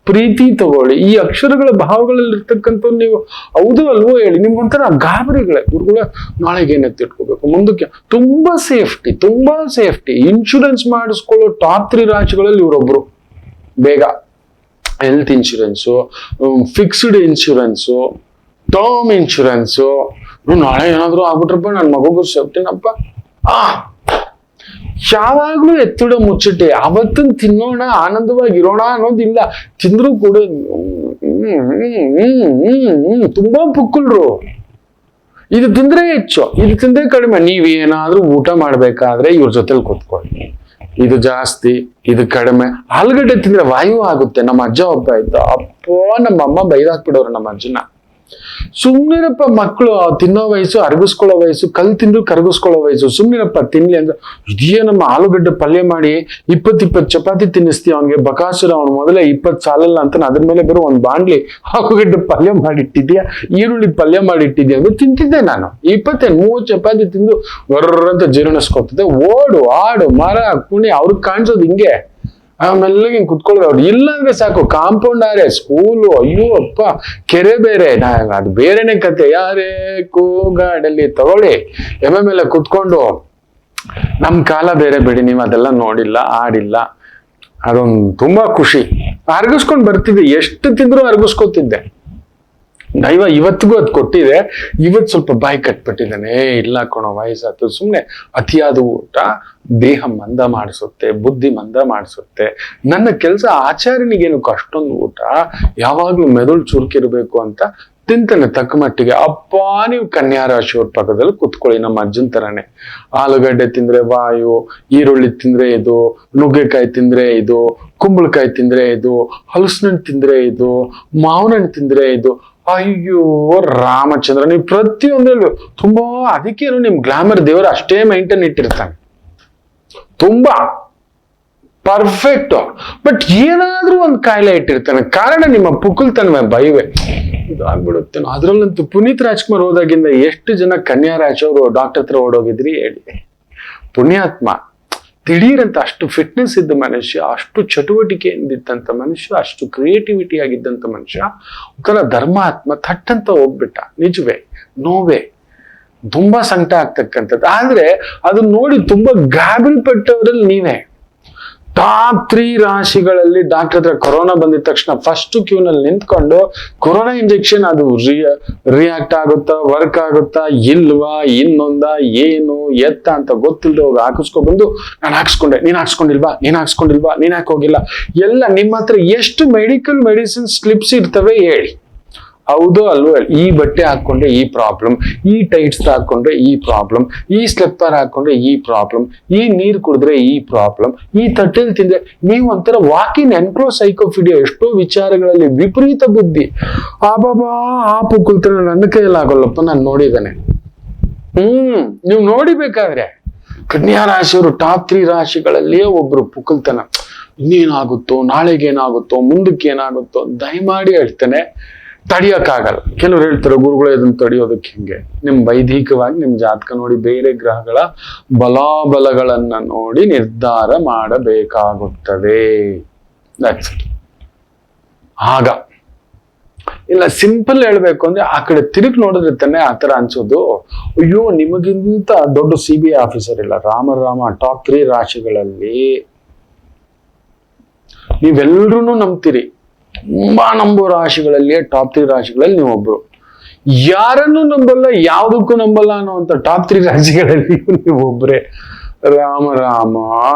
ಪ್ರೀತಿ ತಗೊಳ್ಳಿ. ಈ ಅಕ್ಷರಗಳ ಭಾವಗಳಲ್ಲಿ ಇರ್ತಕ್ಕಂಥ ನೀವು ಹೌದು ಅಲ್ವೋ ಹೇಳಿ? ನಿಮ್ಗೊಂಥರ ಗಾಬರಿಗಳೇ. ಗುರುಗಳ ನಾಳೆಗೆ ಏನೆತ್ತಿಟ್ಕೋಬೇಕು, ಮುಂದಕ್ಕೆ. ತುಂಬಾ ಸೇಫ್ಟಿ. ಇನ್ಶೂರೆನ್ಸ್ ಮಾಡಿಸ್ಕೊಳ್ಳೋ ಟಾಪ್ 3 ರಾಶಿಗಳಲ್ಲಿ ಇವರೊಬ್ರು. ಬೇಗ health insurance, fixed insurance, term insurance. ನಾಳೆ ಏನಾದ್ರು ಆಗ್ಬಿಟ್ರಪ್ಪ, ನನ್ನ ಮಗುಗೂ ಸೇಫ್ಟಿನಪ್ಪ. ಯಾವಾಗ್ಲೂ ಎತ್ತಿಡೋ ಮುಚ್ಚಟೆ. ಅವತ್ತನ್ ತಿನ್ನೋಣ, ಆನಂದವಾಗಿರೋಣ ಅನ್ನೋದಿಲ್ಲ. ತಿಂದ್ರು ಕೂಡ ತುಂಬಾ ಪುಕ್ಕಲ್ರು. ಇದು ತಿಂದ್ರೆ ಹೆಚ್ಚು, ಇದು ತಿಂದ್ರೆ ಕಡಿಮೆ. ನೀವೇನಾದ್ರೂ ಊಟ ಮಾಡ್ಬೇಕಾದ್ರೆ ಇವ್ರ ಜೊತೆಲಿ ಕೂತ್ಕೊಳ್ಳಿ. ಇದು ಜಾಸ್ತಿ, ಇದು ಕಡಿಮೆ. ಆಲೂಗಡ್ಡೆ ತಿಂದ್ರೆ ವಾಯು ಆಗುತ್ತೆ. ನಮ್ಮ ಅಜ್ಜ ಒಬ್ಬ ಇದ್ದ, ಅಪ್ಪೋ ನಮ್ಮ ಅಮ್ಮ ಬೈದಾಕ್ಬಿಡೋರು ನಮ್ಮ ಅಜ್ಜನ. ಸುಮ್ನಿರಪ್ಪ, ಮಕ್ಕಳು ತಿನ್ನೋ ವಯಸ್ಸು, ಅರಗಿಸ್ಕೊಳ್ಳೋ ವಯಸ್ಸು, ಕಲ್ ತಿಂದು ಕರಗಿಸ್ಕೊಳ್ಳೋ ವಯಸ್ಸು, ಸುಮ್ನಿರಪ್ಪ ತಿನ್ಲಿ ಅಂದ್ರೆ, ಇದೆಯೇ ನಮ್ಮ ಆಲೂಗಡ್ಡೆ ಪಲ್ಯ ಮಾಡಿ 20 ಚಪಾತಿ ತಿನ್ನಿಸ್ತೀವಿ ಅವನಿಗೆ. ಬಕಾಸುರ ಅವನು ಮೊದಲೇ 20 ಸಾಲಲ್ಲ ಅಂತ ಅದ್ರ ಮೇಲೆ ಬರೋ ಒಂದ್ ಬಾಂಡ್ಲಿ ಆಲೂಗಡ್ಡೆ ಪಲ್ಯ ಮಾಡಿಟ್ಟಿದ್ಯಾ, ಈರುಳ್ಳಿ ಪಲ್ಯ ಮಾಡಿಟ್ಟಿದ್ಯಾ ಅಂದ್ರೆ ತಿಂತಿದ್ದೆ ನಾನು. 30 ಚಪಾತಿ ತಿಂದು ಅಂತ ಜೀರ್ಣಿಸ್ಕೊತದೆ. ಓಡು, ಆಡು, ಮರ, ಕುಣಿ, ಅವ್ರಿಗೆ ಕಾಣಿಸೋದು ಹಿಂಗೆ. ಆಮೇಲೆ ಹಿಂಗ್ ಕುತ್ಕೊಳ್ಳೋದು. ಅವ್ರು ಇಲ್ಲ ಅಂದ್ರೆ ಸಾಕು, ಕಾಂಪೌಂಡ್ ಆರೆ, ಸ್ಕೂಲು, ಅಯ್ಯೋ ಅಪ್ಪ, ಕೆರೆ ಬೇರೆ, ಅದು ಬೇರೆನೆ ಕತೆ. ಯಾರೇ ಕೂಗಾಡಲ್ಲಿ ತಗೊಳ್ಳಿ, ಎಮ್ಮೆ ಮೇಲೆ ಕುತ್ಕೊಂಡು. ನಮ್ ಕಾಲ ಬೇರೆ ಬಿಡಿ, ನೀವು ಅದೆಲ್ಲ ನೋಡಿಲ್ಲ, ಆಡಿಲ್ಲ. ಅದೊಂದು ತುಂಬಾ ಖುಷಿ. ಅರ್ಗಿಸ್ಕೊಂಡ್ ಬರ್ತಿದ್ದೆ, ಎಷ್ಟು ತಿಂದ್ರು ಅರ್ಗಿಸ್ಕೊತಿದ್ದೆ. ದೈವ ಇವತ್ತಿಗೂ ಅದ್ ಕೊಟ್ಟಿದೆ. ಇವತ್ ಸ್ವಲ್ಪ ಬಾಯಿ ಕಟ್ಬಿಟ್ಟಿದ್ದಾನೆ, ಇಲ್ಲ ಕಣೋ ವಯಸ್ಸಾತು. ಸುಮ್ನೆ ಅತಿಯಾದ ಊಟ ದೇಹ ಮಂದ ಮಾಡಿಸುತ್ತೆ, ಬುದ್ಧಿ ಮಂದ ಮಾಡಿಸುತ್ತೆ. ನನ್ನ ಕೆಲಸ ಆಚಾರ್ಯನಿಗೇನು ಅಷ್ಟೊಂದು ಊಟ, ಯಾವಾಗ್ಲೂ ಮೆದುಳು ಚುರುಕಿರ್ಬೇಕು ಅಂತ ತಿಂತಾನೆ ತಕ್ಕ ಮಟ್ಟಿಗೆ. ಅಪ್ಪ, ನೀವು ಕನ್ಯಾ ರಾಶಿಯವ್ರ ಪಕ್ಕದಲ್ಲಿ ಕುತ್ಕೊಳ್ಳಿ, ನಮ್ಮ ಅಜ್ಜನ್ ತರಾನೇ. ಆಲೂಗಡ್ಡೆ ತಿಂದ್ರೆ ವಾಯು, ಈರುಳ್ಳಿ ತಿಂದ್ರೆ ಇದು, ನುಗ್ಗೆಕಾಯಿ ತಿಂದ್ರೆ ಇದು, ಕುಂಬಳಕಾಯಿ ತಿಂದ್ರೆ ಇದು, ಹಲಸಿನಣ್ಣು ತಿಂದ್ರೆ ಇದು, ಮಾವಿನಣ್ಣು ತಿಂದ್ರೆ ಇದು. ಅಯ್ಯೋ ರಾಮಚಂದ್ರ, ನೀವು ಪ್ರತಿಯೊಂದರಲ್ಲೂ ತುಂಬಾ, ಅದಕ್ಕೇನು ನಿಮ್ ಗ್ಲಾಮರ್ ದೇವರು ಅಷ್ಟೇ ಮೈಂಟೈನ್ ಇಟ್ಟಿರ್ತಾನೆ, ತುಂಬಾ ಪರ್ಫೆಕ್ಟ್. ಬಟ್ ಏನಾದ್ರೂ ಒಂದು ಕಾಯಿಲೆ ಇಟ್ಟಿರ್ತಾನೆ. ಕಾರಣ ನಿಮ್ಮ ಪುಕ್ಕಲ್ತನವೇ, ಬೈವೆ, ಇದಾಗ್ಬಿಡುತ್ತೇನೋ. ಅದ್ರಲ್ಲಂತೂ ಪುನೀತ್ ರಾಜ್ಕುಮಾರ್ ಹೋದಾಗಿಂದ ಎಷ್ಟು ಜನ ಕನ್ಯಾ ರಾಶಿಯವರು ಡಾಕ್ಟರ್ ಹತ್ರ ಓಡೋಗಿದ್ರಿ ಹೇಳಿ. ಪುಣ್ಯಾತ್ಮ, ದಿಢೀರಂತ ಅಷ್ಟು ಫಿಟ್ನೆಸ್ ಇದ್ದ ಮನುಷ್ಯ, ಅಷ್ಟು ಚಟುವಟಿಕೆಯಿಂದಿದ್ದಂತ ಮನುಷ್ಯ, ಅಷ್ಟು ಕ್ರಿಯೇಟಿವಿಟಿ ಆಗಿದ್ದಂತ ಮನುಷ್ಯ, ಒಂಥರ ಧರ್ಮಾತ್ಮ, ಥಟ್ಟಂತ ಹೋಗ್ಬಿಟ್ಟ. ನಿಜವೇ, ನೋವೇ, ತುಂಬಾ ಸಂಕಟ ಆಗ್ತಕ್ಕಂಥದ್ದು. ಆದ್ರೆ ಅದನ್ನ ನೋಡಿ ತುಂಬಾ ಗಾಬರಿ ಪಟ್ಟವರಲ್ಲಿ ನೀವೇ. ಟಾಪ್ 3 ರಾಶಿಗಳಲ್ಲಿ ಡಾಕ್ಟರ್ ಹತ್ರ ಕೊರೋನಾ ಬಂದಿದ ತಕ್ಷಣ ಫಸ್ಟ್ ಕ್ಯೂನಲ್ಲಿ ನಿಂತ್ಕೊಂಡು ಕೊರೋನಾ ಇಂಜೆಕ್ಷನ್ ಅದು ರಿಯಾಕ್ಟ್ ಆಗುತ್ತಾ, ವರ್ಕ್ ಆಗುತ್ತಾ ಇಲ್ವಾ, ಇನ್ನೊಂದ ಏನು ಎತ್ತ ಅಂತ ಗೊತ್ತಿಲ್ಲದೆ ಹೋಗಿ ಹಾಕಿಸ್ಕೊಬಂದು, ನಾನು ಹಾಕ್ಸ್ಕೊಂಡೆ, ನೀನ್ ಹಾಕ್ಸ್ಕೊಂಡಿಲ್ವಾ, ನೀನ್ ಹಾಕ್ಸ್ಕೊಂಡಿಲ್ವಾ, ನೀನ್ ಯಾಕೆ ಹೋಗಿಲ್ಲ, ಎಲ್ಲ ನಿಮ್ಮ ಹತ್ರ ಎಷ್ಟು ಮೆಡಿಕಲ್ ಮೆಡಿಸಿನ್ ಸ್ಲಿಪ್ಸ್ ಇರ್ತವೆ ಹೇಳಿ. ಹೌದು ಅಲ್ವೋ? ಈ ಬಟ್ಟೆ ಹಾಕೊಂಡ್ರೆ ಈ ಪ್ರಾಬ್ಲಮ್, ಈ ಟೈಟ್ಸ್ ಹಾಕೊಂಡ್ರೆ ಈ ಪ್ರಾಬ್ಲಮ್, ಈ ಸ್ಲಿಪ್ಪರ್ ಹಾಕೊಂಡ್ರೆ ಈ ಪ್ರಾಬ್ಲಮ್, ಈ ನೀರ್ ಕುಡಿದ್ರೆ ಈ ಪ್ರಾಬ್ಲಮ್, ಈ ತಟ್ಟೆಲ್ ತಿಂದ್ರೆ. ನೀವು ಒಂಥರ ವಾಕಿನ್ ಎನ್ಕ್ಲೋಸೈಕೋಫಿಡಿಯಾ. ಎಷ್ಟೋ ವಿಚಾರಗಳಲ್ಲಿ ವಿಪರೀತ ಬುದ್ಧಿ. ಆಬಾಬಾ, ಆ ಪುಕ್ಕಲ್ತನ ನನ್ನ ಕೈಯಲ್ಲಾಗಲ್ಲಪ್ಪ, ನಾನು ನೋಡಿದ್ದೇನೆ. ನೀವು ನೋಡಿಬೇಕಾದ್ರೆ ಕನ್ಯಾ ರಾಶಿಯವರು ಟಾಪ್ 3 ರಾಶಿಗಳಲ್ಲಿಯೇ ಒಬ್ರು ಪುಕ್ಕಲ್ತನ. ಇನ್ನೇನಾಗುತ್ತೋ, ನಾಳೆಗೇನಾಗುತ್ತೋ, ಮುಂದಕ್ಕೆ ಏನಾಗುತ್ತೋ, ದಯಮಾಡಿ ಹೇಳ್ತೇನೆ, ತಡಿಯಕ್ಕಾಗಲ್ಲ. ಕೆಲವ್ರು ಹೇಳ್ತಾರೆ, ಗುರುಗಳು ಇದನ್ನ ತಡೆಯೋದಕ್ಕೆ ಹಿಂಗೆ. ನಿಮ್ ವೈದಿಕವಾಗಿ ನಿಮ್ ಜಾತಕ ನೋಡಿ, ಬೇರೆ ಗ್ರಹಗಳ ಬಲಾಬಲಗಳನ್ನ ನೋಡಿ ನಿರ್ಧಾರ ಮಾಡಬೇಕಾಗುತ್ತದೆ. ಆಗ ಇಲ್ಲ, ಸಿಂಪಲ್ ಹೇಳ್ಬೇಕು ಅಂದ್ರೆ, ಆ ಕಡೆ ತಿರುಗಿ ನೋಡಿದ್ರೆ ತಾನೆ ಆತರ ಅನ್ಸೋದು. ಅಯ್ಯೋ, ನಿಮಗಿಂತ ದೊಡ್ಡ CBI ಆಫೀಸರ್ ಇಲ್ಲ. ರಾಮ, ಟಾಪ್ 3 ರಾಶಿಗಳಲ್ಲಿ ನೀವೆಲ್ರೂ ನಂಬ್ತೀರಿ. ತುಂಬಾ ನಂಬೋ ರಾಶಿಗಳಲ್ಲಿಯೇ ಟಾಪ್ 3 ರಾಶಿಗಳಲ್ಲಿ ನೀವೊಬ್ರು. ಯಾರನ್ನು ನಂಬಲ್ಲ, ಯಾವುದಕ್ಕೂ ನಂಬಲ್ಲ ಅನ್ನುವಂತ ಟಾಪ್ 3 ರಾಶಿಗಳಲ್ಲಿ ನೀವೊಬ್ರೆ. ರಾಮ,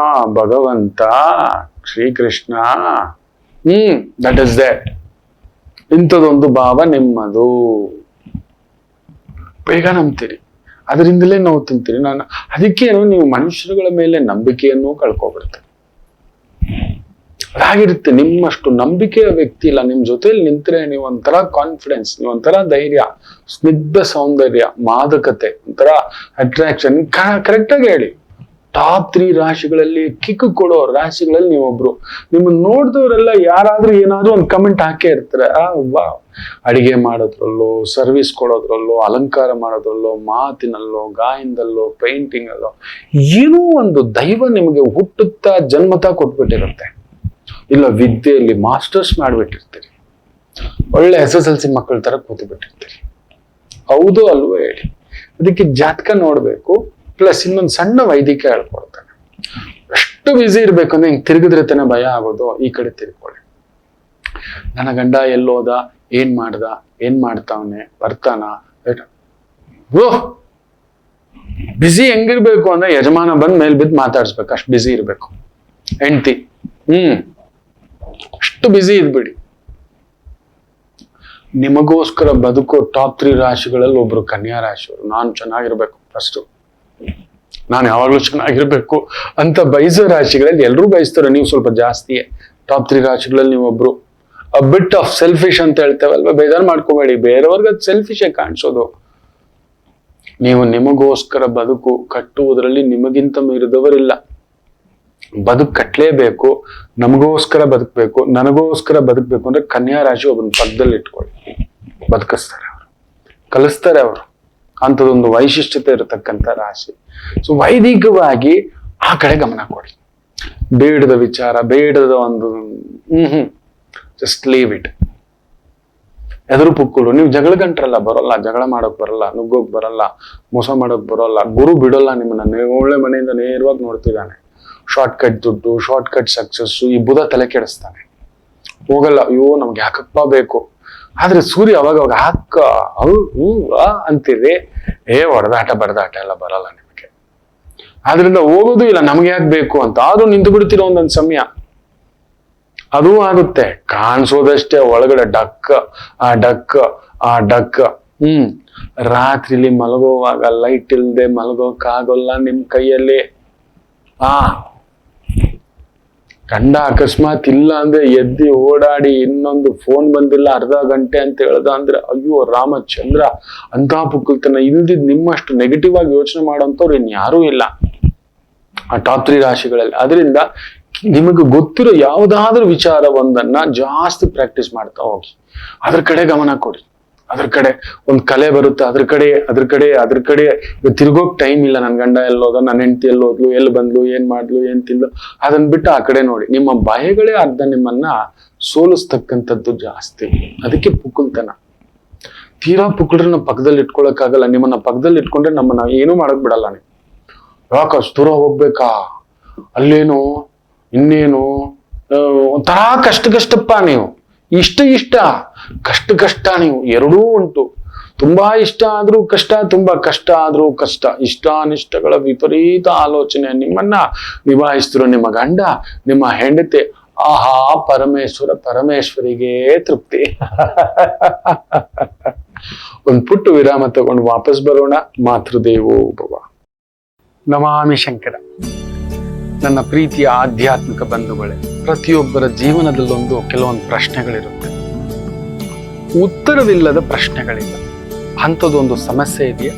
ಭಗವಂತ, ಶ್ರೀಕೃಷ್ಣ, ದಟ್ ಇಸ್ ದಟ್. ಇಂಥದೊಂದು ಭಾವ ನಿಮ್ಮದು. ಬೇಗ ನಂಬ್ತೀರಿ, ಅದರಿಂದಲೇ ನೋವು ತಿಂತೀರಿ. ಅದಕ್ಕೇನು ನೀವು ಮನುಷ್ಯರುಗಳ ಮೇಲೆ ನಂಬಿಕೆಯನ್ನು ಕಳ್ಕೊಬಿಡ್ತೀರಿ. ಅದಾಗಿರುತ್ತೆ. ನಿಮ್ಮಷ್ಟು ನಂಬಿಕೆಯ ವ್ಯಕ್ತಿ ಇಲ್ಲ. ನಿಮ್ ಜೊತೆಲಿ ನಿಂತ್ರೆ ನೀವು ಒಂಥರ ಕಾನ್ಫಿಡೆನ್ಸ್, ನೀವು ಒಂಥರ ಧೈರ್ಯ, ಸ್ನಿಗ್ಧ ಸೌಂದರ್ಯ, ಮಾದಕತೆ, ಒಂಥರ ಅಟ್ರಾಕ್ಷನ್. ಕರೆಕ್ಟ್ ಆಗಿ ಹೇಳಿ, ಟಾಪ್ 3 ರಾಶಿಗಳಲ್ಲಿ ಕಿಕ್ಕು ಕೊಡೋ ರಾಶಿಗಳಲ್ಲಿ ನೀವೊಬ್ರು. ನಿಮ್ಮನ್ನ ನೋಡಿದವರೆಲ್ಲ ಯಾರಾದ್ರೂ ಏನಾದ್ರೂ ಒಂದು ಕಮೆಂಟ್ ಹಾಕೇ ಇರ್ತಾರೆ. ಅಡಿಗೆ ಮಾಡೋದ್ರಲ್ಲೋ, ಸರ್ವಿಸ್ ಕೊಡೋದ್ರಲ್ಲೋ, ಅಲಂಕಾರ ಮಾಡೋದ್ರಲ್ಲೋ, ಮಾತಿನಲ್ಲೋ, ಗಾಯನದಲ್ಲೋ, ಪೇಂಟಿಂಗ್ ಅಲ್ಲೋ, ಏನೋ ಒಂದು ದೈವ ನಿಮಗೆ ಹುಟ್ಟುತ್ತಾ ಜನ್ಮತಾ ಕೊಟ್ಬಿಟ್ಟಿರುತ್ತೆ. ಇಲ್ಲ, ವಿದ್ಯೆಯಲ್ಲಿ ಮಾಸ್ಟರ್ಸ್ ಮಾಡ್ಬಿಟ್ಟಿರ್ತೀರಿ. ಒಳ್ಳೆ SSLC ಮಕ್ಕಳ ತರ ಕೂತು ಬಿಟ್ಟಿರ್ತೀರಿ. ಹೌದು ಅಲ್ವೋ ಹೇಳಿ. ಅದಕ್ಕೆ ಜಾತಕ ನೋಡ್ಬೇಕು, ಪ್ಲಸ್ ಇನ್ನೊಂದು ಸಣ್ಣ ವೈದ್ಯಕ ಹೇಳ್ಕೊಡ್ತಾನೆ. ಎಷ್ಟು ಬ್ಯುಸಿ ಇರ್ಬೇಕು ಅಂದ್ರೆ, ಹಿಂಗ್ ತಿರುಗಿದ್ರೆ ತಾನೆ ಭಯ ಆಗೋದು. ಈ ಕಡೆ ತಿರ್ಕೊಳ್ಳಿ. ನನ್ನ ಗಂಡ ಎಲ್ಲೋದ, ಏನ್ ಮಾಡ್ದ, ಏನ್ ಮಾಡ್ತಾವನೆ, ಬರ್ತಾನ. ಬ್ಯುಸಿ ಹೆಂಗಿರ್ಬೇಕು ಅಂದ್ರೆ, ಯಜಮಾನ ಬಂದ್ ಮೇಲ್ ಬಿದ್ದು ಮಾತಾಡ್ಸ್ಬೇಕು, ಅಷ್ಟು ಬ್ಯುಸಿ ಇರ್ಬೇಕು. ಹೆಂಡ್ತಿ ಅಷ್ಟು ಬ್ಯುಸಿ ಇದ್ಬಿಡಿ. ನಿಮಗೋಸ್ಕರ ಬದುಕೋ ಟಾಪ್ 3 ರಾಶಿಗಳಲ್ಲಿ ಒಬ್ರು ಕನ್ಯಾ ರಾಶಿಯವರು. ನಾನು ಚೆನ್ನಾಗಿರ್ಬೇಕು, ಫಸ್ಟ್ ನಾನು ಯಾವಾಗ್ಲೂ ಚೆನ್ನಾಗಿರ್ಬೇಕು ಅಂತ ಬಯಸೋ ರಾಶಿಗಳಲ್ಲಿ ಎಲ್ಲರೂ ಬಯಸ್ತಾರೆ. ನೀವು ಸ್ವಲ್ಪ ಜಾಸ್ತಿಯೇ. ಟಾಪ್ 3 ರಾಶಿಗಳಲ್ಲಿ ನೀವೊಬ್ರು. ಬಿಟ್ ಆಫ್ ಸೆಲ್ಫಿಶ್ ಅಂತ ಹೇಳ್ತೇವಲ್ವಾ, ಬೇಜಾರು ಮಾಡ್ಕೋಬೇಡಿ. ಬೇರೆಯವ್ರಿಗೆ ಅದು ಸೆಲ್ಫಿಶೇ ಕಾಣಿಸೋದು. ನೀವು ನಿಮಗೋಸ್ಕರ ಬದುಕು ಕಟ್ಟುವುದರಲ್ಲಿ ನಿಮಗಿಂತ ಮೀರಿದವರಿಲ್ಲ. ಬದುಕು ಕಟ್ಲೇಬೇಕು, ನಮಗೋಸ್ಕರ ಬದುಕಬೇಕು, ನನಗೋಸ್ಕರ ಬದುಕಬೇಕು ಅಂದ್ರೆ ಕನ್ಯಾ ರಾಶಿ ಒಬ್ಬನ ಪಕ್ಕದಲ್ಲಿ ಇಟ್ಕೊಳ್ಳಿ. ಬದುಕಿಸ್ತಾರೆ ಅವರು, ಕಲಿಸ್ತಾರೆ ಅವರು. ಅಂಥದ್ದೊಂದು ವೈಶಿಷ್ಟ್ಯತೆ ಇರತಕ್ಕಂಥ ರಾಶಿ. ಸೊ ವೈದಿಕವಾಗಿ ಆ ಕಡೆ ಗಮನ ಕೊಡಿ. ಬೇಡದ ವಿಚಾರ, ಬೇಡದ ಒಂದು ಜಸ್ಟ್ ಲೀವ್ ಇಟ್. ಎದುರು ಪುಕ್ಕುಳು, ನೀವು ಜಗಳ ಗಂಟ್ರಲ್ಲ, ಬರೋಲ್ಲ, ಜಗಳ ಮಾಡೋಕ್ ಬರಲ್ಲ, ನುಗ್ಗೋಕ್ ಬರಲ್ಲ, ಮೋಸ ಮಾಡೋಕ್ ಬರೋಲ್ಲ. ಗುರು ಬಿಡೋಲ್ಲ ನಿಮ್ಮನ್ನ, ಒಳ್ಳೆ ಮನೆಯಿಂದ ನೇರವಾಗಿ ನೋಡ್ತಿದ್ದಾನೆ. ಶಾರ್ಟ್ ಕಟ್ ದುಡ್ಡು, ಶಾರ್ಟ್ ಕಟ್ ಸಕ್ಸಸ್, ಈ ಬುಧ ತಲೆ ಕೆಡಿಸ್ತಾನೆ, ಹೋಗಲ್ಲ. ಅಯ್ಯೋ ನಮ್ಗೆ ಯಾಕಪ್ಪ ಬೇಕು. ಆದ್ರೆ ಸೂರ್ಯ ಅವಾಗ ಹಾಕ ಅಂತೀರಿ, ಹೊಡೆದಾಟ ಬಡದಾಟ ಎಲ್ಲ ಬರಲ್ಲ ನಿಮಗೆ. ಆದ್ರಿಂದ ಹೋಗೋದು ಇಲ್ಲ, ನಮ್ಗೆ ಯಾಕೆ ಬೇಕು ಅಂತ. ಆದ್ರೂ ನಿಂತು ಬಿಡ್ತಿರೋ ಒಂದೊಂದು ಸಮಯ ಅದೂ ಆಗುತ್ತೆ. ಕಾಣಿಸೋದಷ್ಟೇ, ಒಳಗಡೆ ಡಕ್ ಆ ಡಕ್. ರಾತ್ರಿಲಿ ಮಲಗೋವಾಗ ಲೈಟ್ ಇಲ್ದೆ ಮಲಗೋಕ್ಕಾಗಲ್ಲ ನಿಮ್ ಕೈಯಲ್ಲಿ. ಗಂಡ ಅಕಸ್ಮಾತ್ ಇಲ್ಲ ಅಂದ್ರೆ ಎದ್ದಿ ಓಡಾಡಿ ಇನ್ನೊಂದು ಫೋನ್ ಬಂದಿಲ್ಲ ಅರ್ಧ ಗಂಟೆ ಅಂತ ಹೇಳ್ದ ಅಂದ್ರೆ ಅಯ್ಯೋ ರಾಮಚಂದ್ರ, ಅಂತ ಪುಕ್ಕಲ್ತನ. ಇಲ್ದಿದ್ ನಿಮ್ಮಷ್ಟು ನೆಗೆಟಿವ್ ಆಗಿ ಯೋಚನೆ ಮಾಡೋಂಥವ್ರು ಇನ್ಯಾರೂ ಇಲ್ಲ ಆ ಟಾಪ್ 3 ರಾಶಿಗಳಲ್ಲಿ. ಅದರಿಂದ ನಿಮಗೆ ಗೊತ್ತಿರೋ ಯಾವುದಾದ್ರೂ ವಿಚಾರ ಒಂದನ್ನ ಜಾಸ್ತಿ ಪ್ರಾಕ್ಟೀಸ್ ಮಾಡ್ತಾ ಹೋಗಿ, ಅದ್ರ ಕಡೆ ಗಮನ ಕೊಡಿ. ಅದ್ರ ಕಡೆ ಒಂದ್ ಕಲೆ ಬರುತ್ತೆ, ಅದ್ರ ಕಡೆ ತಿರ್ಗೋಕ್ ಟೈಮ್ ಇಲ್ಲ. ನನ್ ಗಂಡ ಎಲ್ಲೋದ, ನನ್ನ ಹೆಂಡತಿ ಎಲ್ಲೋದ್ಲು, ಎಲ್ಲಿ ಬಂದ್ಲು, ಏನ್ ಮಾಡ್ಲು, ಏನ್ ತಿಂದ್ಲು, ಅದನ್ನ ಬಿಟ್ಟು ಆ ಕಡೆ ನೋಡಿ. ನಿಮ್ಮ ಭಯಗಳೇ ಅರ್ಧ ನಿಮ್ಮನ್ನ ಸೋಲಿಸ್ತಕ್ಕಂಥದ್ದು ಜಾಸ್ತಿ. ಅದಕ್ಕೆ ಪುಕ್ಕಲ್ತನ. ತೀರಾ ಪುಕ್ಕಳರನ್ನ ಪಕ್ಕದಲ್ಲಿ ಇಟ್ಕೊಳಕ್ಕಾಗಲ್ಲ. ನಿಮ್ಮನ್ನ ಪಕ್ಕದಲ್ಲಿ ಇಟ್ಕೊಂಡ್ರೆ ನಮ್ಮನ್ನ ಏನೂ ಮಾಡಕ್ ಬಿಡಲ್ಲ. ನೀವು ಯಾಕ ದೂರ ಹೋಗ್ಬೇಕಾ, ಅಲ್ಲೇನು ಇನ್ನೇನು, ಒಂಥರ ಕಷ್ಟಪ್ಪ. ನೀವು ಇಷ್ಟ ಕಷ್ಟ, ನೀವು ಎರಡೂ ಉಂಟು. ತುಂಬಾ ಇಷ್ಟ ಆದ್ರೂ ಕಷ್ಟ, ತುಂಬಾ ಕಷ್ಟ ಆದ್ರೂ ಕಷ್ಟ. ಇಷ್ಟಾನಿಷ್ಟಗಳ ವಿಪರೀತ ಆಲೋಚನೆ ನಿಮ್ಮನ್ನ ನಿಭಾಯಿಸ್ತಿರೋ ನಿಮ್ಮ ಗಂಡ, ನಿಮ್ಮ ಹೆಂಡತಿ, ಆಹಾ ಪರಮೇಶ್ವರಿಗೆ ತೃಪ್ತಿ. ಒಂದ್ ಪುಟ್ಟ ವಿರಾಮ ತಗೊಂಡು ವಾಪಸ್ ಬರೋಣ. ಮಾತೃದೇವೋ ಭವ. ನಮಾಮಿ ಶಂಕರ. ನನ್ನ ಪ್ರೀತಿಯ ಆಧ್ಯಾತ್ಮಿಕ ಬಂಧುಗಳೇ, ಪ್ರತಿಯೊಬ್ಬರ ಜೀವನದಲ್ಲೊಂದು ಕೆಲವೊಂದು ಪ್ರಶ್ನೆಗಳಿರುತ್ತೆ, ಉತ್ತರವಿಲ್ಲದ ಪ್ರಶ್ನೆಗಳಿಲ್ಲ. ಅಂಥದ್ದೊಂದು ಸಮಸ್ಯೆ ಇದೆಯಾ?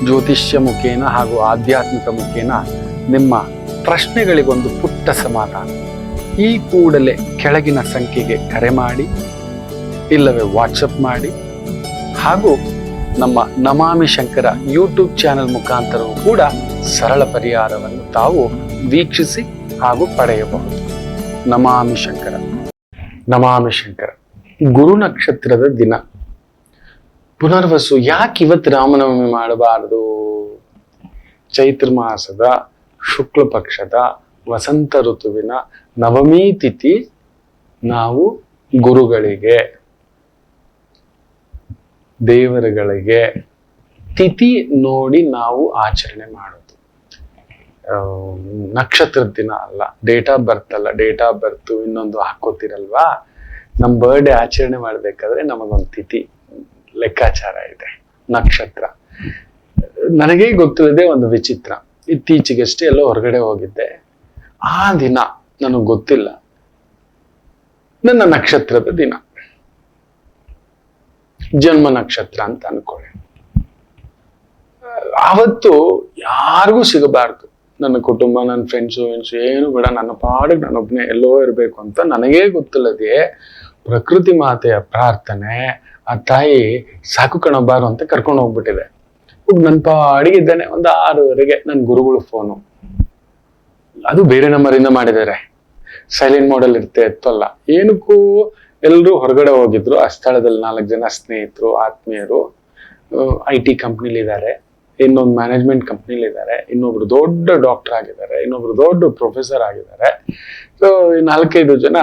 ಜ್ಯೋತಿಷ್ಯ ಮುಖೇನ ಹಾಗೂ ಆಧ್ಯಾತ್ಮಿಕ ಮುಖೇನ ನಿಮ್ಮ ಪ್ರಶ್ನೆಗಳಿಗೊಂದು ಪುಟ್ಟ ಸಮಾಧಾನ. ಈ ಕೂಡಲೇ ಕೆಳಗಿನ ಸಂಖ್ಯೆಗೆ ಕರೆ ಮಾಡಿ, ಇಲ್ಲವೇ ವಾಟ್ಸಪ್ ಮಾಡಿ, ಹಾಗೂ ನಮ್ಮ ನಮಾಮಿ ಶಂಕರ ಯೂಟ್ಯೂಬ್ ಚಾನೆಲ್ ಮುಖಾಂತರವೂ ಕೂಡ ಸರಳ ಪರಿಹಾರವನ್ನು ತಾವು ವೀಕ್ಷಿಸಿ ಹಾಗೂ ಪಡೆಯಬಹುದು. ನಮಾಮಿ ಶಂಕರ. ನಮಾಮಿ ಶಂಕರ. ಗುರು ನಕ್ಷತ್ರದ ದಿನ ಪುನರ್ವಸು. ಯಾಕೆ ಇವತ್ತು ರಾಮನವಮಿ ಮಾಡಬಾರದು? ಚೈತ್ರ ಮಾಸದ ಶುಕ್ಲ ಪಕ್ಷದ ವಸಂತ ಋತುವಿನ ನವಮಿ ತಿಥಿ ನಾವು ಗುರುಗಳಿಗೆ, ದೇವರುಗಳಿಗೆ ತಿಥಿ ನೋಡಿ ನಾವು ಆಚರಣೆ ಮಾಡೋದು. ನಕ್ಷತ್ರದ ದಿನ ಅಲ್ಲ, ಡೇಟ್ ಆಫ್ ಬರ್ತ್ ಅಲ್ಲ. ಡೇಟ್ ಆಫ್ ಬರ್ತ್ ಇನ್ನೊಂದು ಹಾಕೋತಿರಲ್ವಾ? ನಮ್ ಬರ್ಡೇ ಆಚರಣೆ ಮಾಡ್ಬೇಕಾದ್ರೆ ನಮಗೊಂದು ತಿಥಿ ಲೆಕ್ಕಾಚಾರ ಇದೆ, ನಕ್ಷತ್ರ. ನನಗೇ ಗೊತ್ತಿಲ್ಲದೆ ಒಂದು ವಿಚಿತ್ರ. ಇತ್ತೀಚೆಗಷ್ಟೇ ಎಲ್ಲೋ ಹೊರಗಡೆ ಹೋಗಿದ್ದೆ. ಆ ದಿನ ನನಗೆ ಗೊತ್ತಿಲ್ಲ, ನನ್ನ ನಕ್ಷತ್ರದ ದಿನ, ಜನ್ಮ ನಕ್ಷತ್ರ ಅಂತ ಅನ್ಕೊಳ್ಳಿ. ಆವತ್ತು ಯಾರಿಗೂ ಸಿಗಬಾರ್ದು. ನನ್ನ ಕುಟುಂಬ, ನನ್ನ ಫ್ರೆಂಡ್ಸು ಏನು ಬೇಡ, ನನ್ನ ಪಾಡಿಗೆ ನಾನೊಬ್ನೇ ಎಲ್ಲೋ ಇರಬೇಕು ಅಂತ ನನಗೇ ಗೊತ್ತಿಲ್ಲದೆ ಪ್ರಕೃತಿ ಮಾತೆಯ ಪ್ರಾರ್ಥನೆ, ಆ ತಾಯಿ ಸಾಕು ಕಣಬಾರು ಅಂತ ಕರ್ಕೊಂಡು ಹೋಗ್ಬಿಟ್ಟಿದೆ. ನನ್ನ ಪಾಡಿಗಿದ್ದೇನೆ. ಒಂದು 6:30 ನನ್ನ ಗುರುಗಳು ಫೋನು. ಅದು ಬೇರೆ ನಂಬರಿಂದ ಮಾಡಿದ್ದಾರೆ, ಸೈಲೆಂಟ್ ಮೋಡಲ್ ಇರುತ್ತೆ, ಎತ್ತಲ್ಲ. ಏನಕ್ಕೂ ಎಲ್ಲರೂ ಹೊರಗಡೆ ಹೋಗಿದ್ರು. ಆ ಸ್ಥಳದಲ್ಲಿ 4 ಜನ ಸ್ನೇಹಿತರು, ಆತ್ಮೀಯರು IT ಕಂಪ್ನಿಲಿ ಇದ್ದಾರೆ, ಇನ್ನೊಂದು ಮ್ಯಾನೇಜ್ಮೆಂಟ್ ಕಂಪ್ನಿಲಿ ಇದ್ದಾರೆ, ಇನ್ನೊಬ್ರು ದೊಡ್ಡ ಡಾಕ್ಟರ್ ಆಗಿದ್ದಾರೆ, ಇನ್ನೊಬ್ರು ದೊಡ್ಡ ಪ್ರೊಫೆಸರ್ ಆಗಿದ್ದಾರೆ. ಸೊ 4-5 ಜನ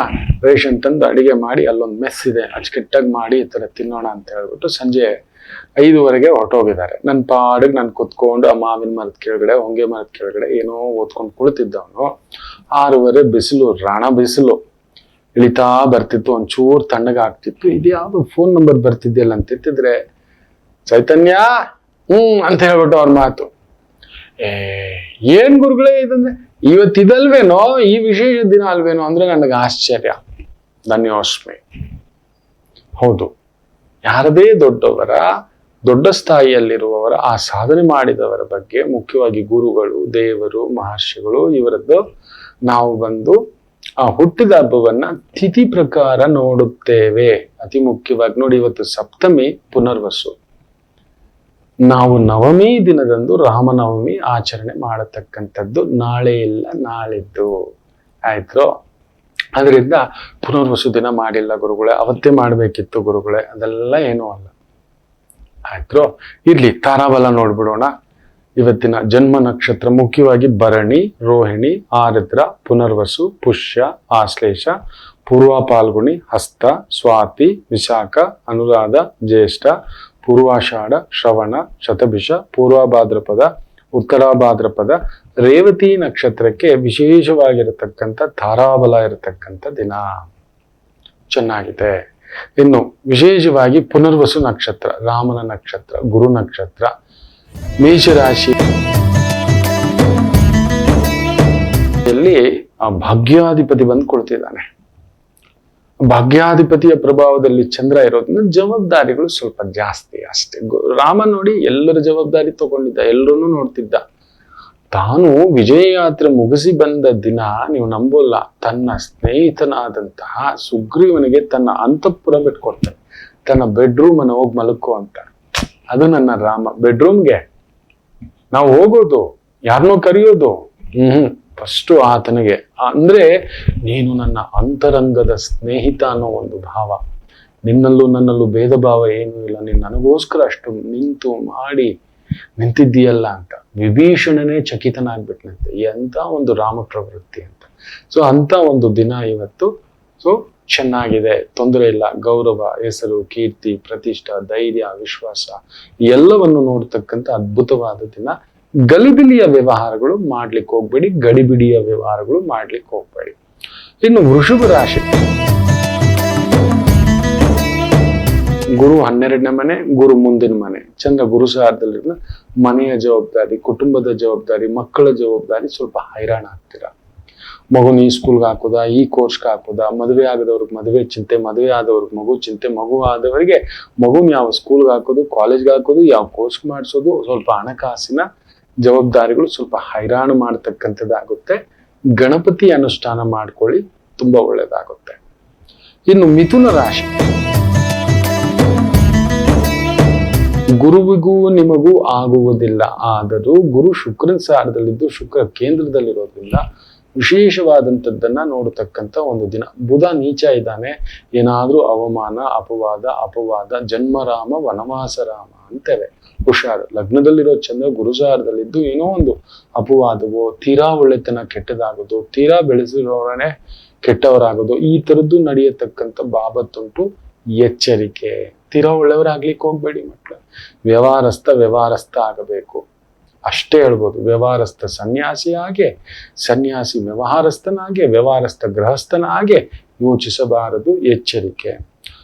ರೇಷನ್ ತಂದು ಅಡಿಗೆ ಮಾಡಿ, ಅಲ್ಲೊಂದು ಮೆಸ್ ಇದೆ, ಅಚ್ಚುಕಟ್ಟಾಗಿ ಮಾಡಿ ಈ ತರ ತಿನ್ನೋಣ ಅಂತ ಹೇಳ್ಬಿಟ್ಟು ಸಂಜೆ 5:00 ಹೊರಟೋಗಿದ್ದಾರೆ. ನನ್ನ ಪಾಡಿಗೆ ನಾನು ಕುತ್ಕೊಂಡು ಆ ಮಾವಿನ ಮರದ ಕೆಳಗಡೆ, ಹೊಂಗೆ ಮರದ ಕೆಳಗಡೆ ಏನೋ ಓದ್ಕೊಂಡು ಕುಳಿತಿದ್ದವನು. 6:30 ಬಿಸಿಲು, ರಾಣ ಬಿಸಿಲು ಇಳಿತಾ ಬರ್ತಿತ್ತು. ಒಂಚೂರು ತಣ್ಣಗ ಆಗ್ತಿತ್ತು. ಇದ್ಯಾವುದು ಫೋನ್ ನಂಬರ್ ಬರ್ತಿದ್ಯಲ್ಲ ಅಂತ ಎತ್ತಿದ್ರೆ, ಚೈತನ್ಯ ಅಂತ ಹೇಳ್ಬಿಟ್ಟು ಅವ್ರ ಮಾತು. ಏನ್ ಗುರುಗಳೇ ಇದಂದ್ರೆ, ಇವತ್ತಿದಲ್ವೇನೋ, ಈ ವಿಶೇಷ ದಿನ ಅಲ್ವೇನೋ ಅಂದ್ರೆ ನನಗೆ ಆಶ್ಚರ್ಯ. ಧನ್ಯೋಸ್ಮಿ. ಹೌದು, ಯಾರದೇ ದೊಡ್ಡವರ, ದೊಡ್ಡ ಸ್ಥಾಯಿಯಲ್ಲಿರುವವರ, ಆ ಸಾಧನೆ ಮಾಡಿದವರ ಬಗ್ಗೆ, ಮುಖ್ಯವಾಗಿ ಗುರುಗಳು, ದೇವರು, ಮಹರ್ಷಿಗಳು, ಇವರದ್ದು ನಾವು ಬಂದು ಆ ಹುಟ್ಟಿದ ಹಬ್ಬವನ್ನ ತಿಥಿ ಪ್ರಕಾರ ನೋಡುತ್ತೇವೆ. ಅತಿ ಮುಖ್ಯವಾಗಿ ನೋಡಿ, ಇವತ್ತು ಸಪ್ತಮಿ ಪುನರ್ವಸು. ನಾವು ನವಮಿ ದಿನದಂದು ರಾಮನವಮಿ ಆಚರಣೆ ಮಾಡತಕ್ಕಂಥದ್ದು. ನಾಳೆ ಇಲ್ಲ, ನಾಳಿದ್ದು ಆಯ್ತು. ಅದರಿಂದ ಪುನರ್ವಸು ದಿನ ಮಾಡಿಲ್ಲ ಗುರುಗಳೇ, ಅವತ್ತೇ ಮಾಡ್ಬೇಕಿತ್ತು ಗುರುಗಳೇ, ಅದೆಲ್ಲ ಏನೂ ಅಲ್ಲ. ಆಯ್ತು, ಇರ್ಲಿ ತಾರಾಬಲ ನೋಡ್ಬಿಡೋಣ. ಇವತ್ತಿನ ಜನ್ಮ ನಕ್ಷತ್ರ ಮುಖ್ಯವಾಗಿ ಭರಣಿ, ರೋಹಿಣಿ, ಆರ್ದ್ರ, ಪುನರ್ವಸು, ಪುಷ್ಯ, ಆಶ್ಲೇಷ, ಪೂರ್ವ ಪಾಲ್ಗುಣಿ, ಹಸ್ತ, ಸ್ವಾತಿ, ವಿಶಾಖ, ಅನುರಾಧ, ಜ್ಯೇಷ್ಠ, ಪೂರ್ವಾಷಾಢ, ಶ್ರವಣ, ಶತಭಿಷ, ಪೂರ್ವ ಭಾದ್ರಪದ, ಉತ್ತರ ಭಾದ್ರಪದ, ರೇವತಿ ನಕ್ಷತ್ರಕ್ಕೆ ವಿಶೇಷವಾಗಿರತಕ್ಕಂಥ ತಾರಾಬಲ ಇರತಕ್ಕಂಥ ದಿನ ಚೆನ್ನಾಗಿದೆ. ಇನ್ನು ವಿಶೇಷವಾಗಿ ಪುನರ್ವಸು ನಕ್ಷತ್ರ, ರಾಮನ ನಕ್ಷತ್ರ, ಗುರು ನಕ್ಷತ್ರ, ಮೇಷರಾಶಿಯಲ್ಲಿ ಭಾಗ್ಯಾಧಿಪತಿ ಬಂದು ಕೊಡ್ತಿದ್ದಾನೆ. ಭಾಗ್ಯಾಧಿಪತಿಯ ಪ್ರಭಾವದಲ್ಲಿ ಚಂದ್ರ ಇರೋದ್ರಿಂದ ಜವಾಬ್ದಾರಿಗಳು ಸ್ವಲ್ಪ ಜಾಸ್ತಿ ಅಷ್ಟೇ. ರಾಮ ನೋಡಿ ಎಲ್ಲರ ಜವಾಬ್ದಾರಿ ತಗೊಂಡಿದ್ದ, ಎಲ್ಲರನ್ನೂ ನೋಡ್ತಿದ್ದ. ತಾನು ವಿಜಯ ಯಾತ್ರೆ ಮುಗಿಸಿ ಬಂದ ದಿನ ನೀವು ನಂಬೋಲ್ಲ, ತನ್ನ ಸ್ನೇಹಿತನಾದಂತಹ ಸುಗ್ರೀವನಿಗೆ ತನ್ನ ಅಂತಃಪುರ ಬಿಟ್ಕೊಡ್ತಾನೆ. ತನ್ನ ಬೆಡ್ರೂಮ್ ಅನ್ನು ಹೋಗಿ ಮಲಕ್ಕೋ ಅಂತ. ಅದು ನನ್ನ ರಾಮ. ಬೆಡ್ರೂಮ್ಗೆ ನಾವು ಹೋಗೋದು, ಯಾರನ್ನೋ ಕರೆಯೋದು, ಫಸ್ಟ್ ಆತನಿಗೆ ಅಂದ್ರೆ ನೀನು ನನ್ನ ಅಂತರಂಗದ ಸ್ನೇಹಿತ ಅನ್ನೋ ಒಂದು ಭಾವ. ನಿನ್ನಲ್ಲೂ ನನ್ನಲ್ಲೂ ಭೇದ ಭಾವ ಏನೂ ಇಲ್ಲ. ನೀನು ನನಗೋಸ್ಕರ ಅಷ್ಟು ನಿಂತಿದ್ದೀಯಲ್ಲ ಅಂತ ವಿಭೀಷಣನೇ ಚಕಿತನಾಗ್ಬಿಟ್ನಂತೆ. ಎಂತ ಒಂದು ರಾಮ ಪ್ರವೃತ್ತಿ ಅಂತ. ಸೊ ಅಂತ ಒಂದು ದಿನ ಇವತ್ತು. ಸೊ ಚೆನ್ನಾಗಿದೆ, ತೊಂದರೆ ಇಲ್ಲ. ಗೌರವ, ಹೆಸರು, ಕೀರ್ತಿ, ಪ್ರತಿಷ್ಠಾ, ಧೈರ್ಯ, ವಿಶ್ವಾಸ ಎಲ್ಲವನ್ನು ನೋಡ್ತಕ್ಕಂಥ ಅದ್ಭುತವಾದ ದಿನ. ಗಲಿಬಿಲಿಯ ವ್ಯವಹಾರಗಳು ಮಾಡ್ಲಿಕ್ಕೆ ಹೋಗ್ಬೇಡಿ, ಗಡಿಬಿಡಿಯ ವ್ಯವಹಾರಗಳು ಮಾಡ್ಲಿಕ್ಕೆ ಹೋಗ್ಬೇಡಿ. ಇನ್ನು ವೃಷಭ ರಾಶಿ, ಗುರು 12ನೇ ಮನೆ, ಗುರು ಮುಂದಿನ ಮನೆ, ಚಂದ್ರ ಗುರು ಸಾರದಲ್ಲಿರುವ ಮನೆಯ ಜವಾಬ್ದಾರಿ, ಕುಟುಂಬದ ಜವಾಬ್ದಾರಿ, ಮಕ್ಕಳ ಜವಾಬ್ದಾರಿ, ಸ್ವಲ್ಪ ಹೈರಾಣ ಆಗ್ತೀರಾ. ಮಗುನ ಈ ಸ್ಕೂಲ್ಗೆ ಹಾಕೋದಾ, ಈ ಕೋರ್ಸ್ಗೆ ಹಾಕೋದಾ, ಮದುವೆ ಆಗದವ್ರಿಗೆ ಮದುವೆ ಚಿಂತೆ, ಮದುವೆ ಆದವ್ರಿಗೆ ಮಗು ಚಿಂತೆ, ಮಗು ಆದವರಿಗೆ ಮಗುನ ಯಾವ ಸ್ಕೂಲ್ಗೆ ಹಾಕೋದು, ಕಾಲೇಜ್ಗೆ ಹಾಕೋದು, ಯಾವ ಕೋರ್ಸ್ ಮಾಡಿಸೋದು, ಸ್ವಲ್ಪ ಹಣಕಾಸಿನ ಜವಾಬ್ದಾರಿಗಳು ಸ್ವಲ್ಪ ಹೈರಾಣು ಮಾಡತಕ್ಕಂಥದ್ದಾಗುತ್ತೆ. ಗಣಪತಿ ಅನುಷ್ಠಾನ ಮಾಡ್ಕೊಳ್ಳಿ, ತುಂಬಾ ಒಳ್ಳೇದಾಗುತ್ತೆ. ಇನ್ನು ಮಿಥುನ ರಾಶಿ, ಗುರುವಿಗೂ ನಿಮಗೂ ಆಗುವುದಿಲ್ಲ. ಆದರೂ ಗುರು ಶುಕ್ರನ ಸಾರದಲ್ಲಿದ್ದು ಶುಕ್ರ ಕೇಂದ್ರದಲ್ಲಿರೋದ್ರಿಂದ ವಿಶೇಷವಾದಂಥದ್ದನ್ನ ನೋಡತಕ್ಕಂಥ ಒಂದು ದಿನ. ಬುಧ ನೀಚ ಇದ್ದಾನೆ, ಏನಾದ್ರೂ ಅವಮಾನ, ಅಪವಾದ, ಜನ್ಮರಾಮ ವನವಾಸ ರಾಮ ಅಂತೇವೆ. ಹುಷಾರು. ಲಗ್ನದಲ್ಲಿರೋ ಚಂದ್ರ ಗುರುಸಾರದಲ್ಲಿದ್ದು ಏನೋ ಒಂದು ಅಪವಾದವೋ, ತೀರಾ ಒಳ್ಳೆತನ ಕೆಟ್ಟದಾಗೋದು, ತೀರಾ ಬೆಳೆಸಿರೋರನೆ ಕೆಟ್ಟವರಾಗೋದು, ಈ ತರದ್ದು ನಡೆಯತಕ್ಕಂಥ ಬಾಬತ್ತುಂಟು. ಎಚ್ಚರಿಕೆ. ತೀರಾ ಒಳ್ಳೆಯವರಾಗ್ಲಿಕ್ಕೆ ಹೋಗ್ಬೇಡಿ ಮಕ್ಕಳು. ವ್ಯವಹಾರಸ್ಥ ಆಗಬೇಕು ಅಷ್ಟೇ ಹೇಳ್ಬೋದು. ವ್ಯವಹಾರಸ್ಥ ಸನ್ಯಾಸಿ ಹಾಗೆ, ಸನ್ಯಾಸಿ ವ್ಯವಹಾರಸ್ಥನಾಗೆ, ವ್ಯವಹಾರಸ್ಥ ಗೃಹಸ್ಥನಾಗೆ ಯೋಚಿಸಬಾರದು. ಎಚ್ಚರಿಕೆ.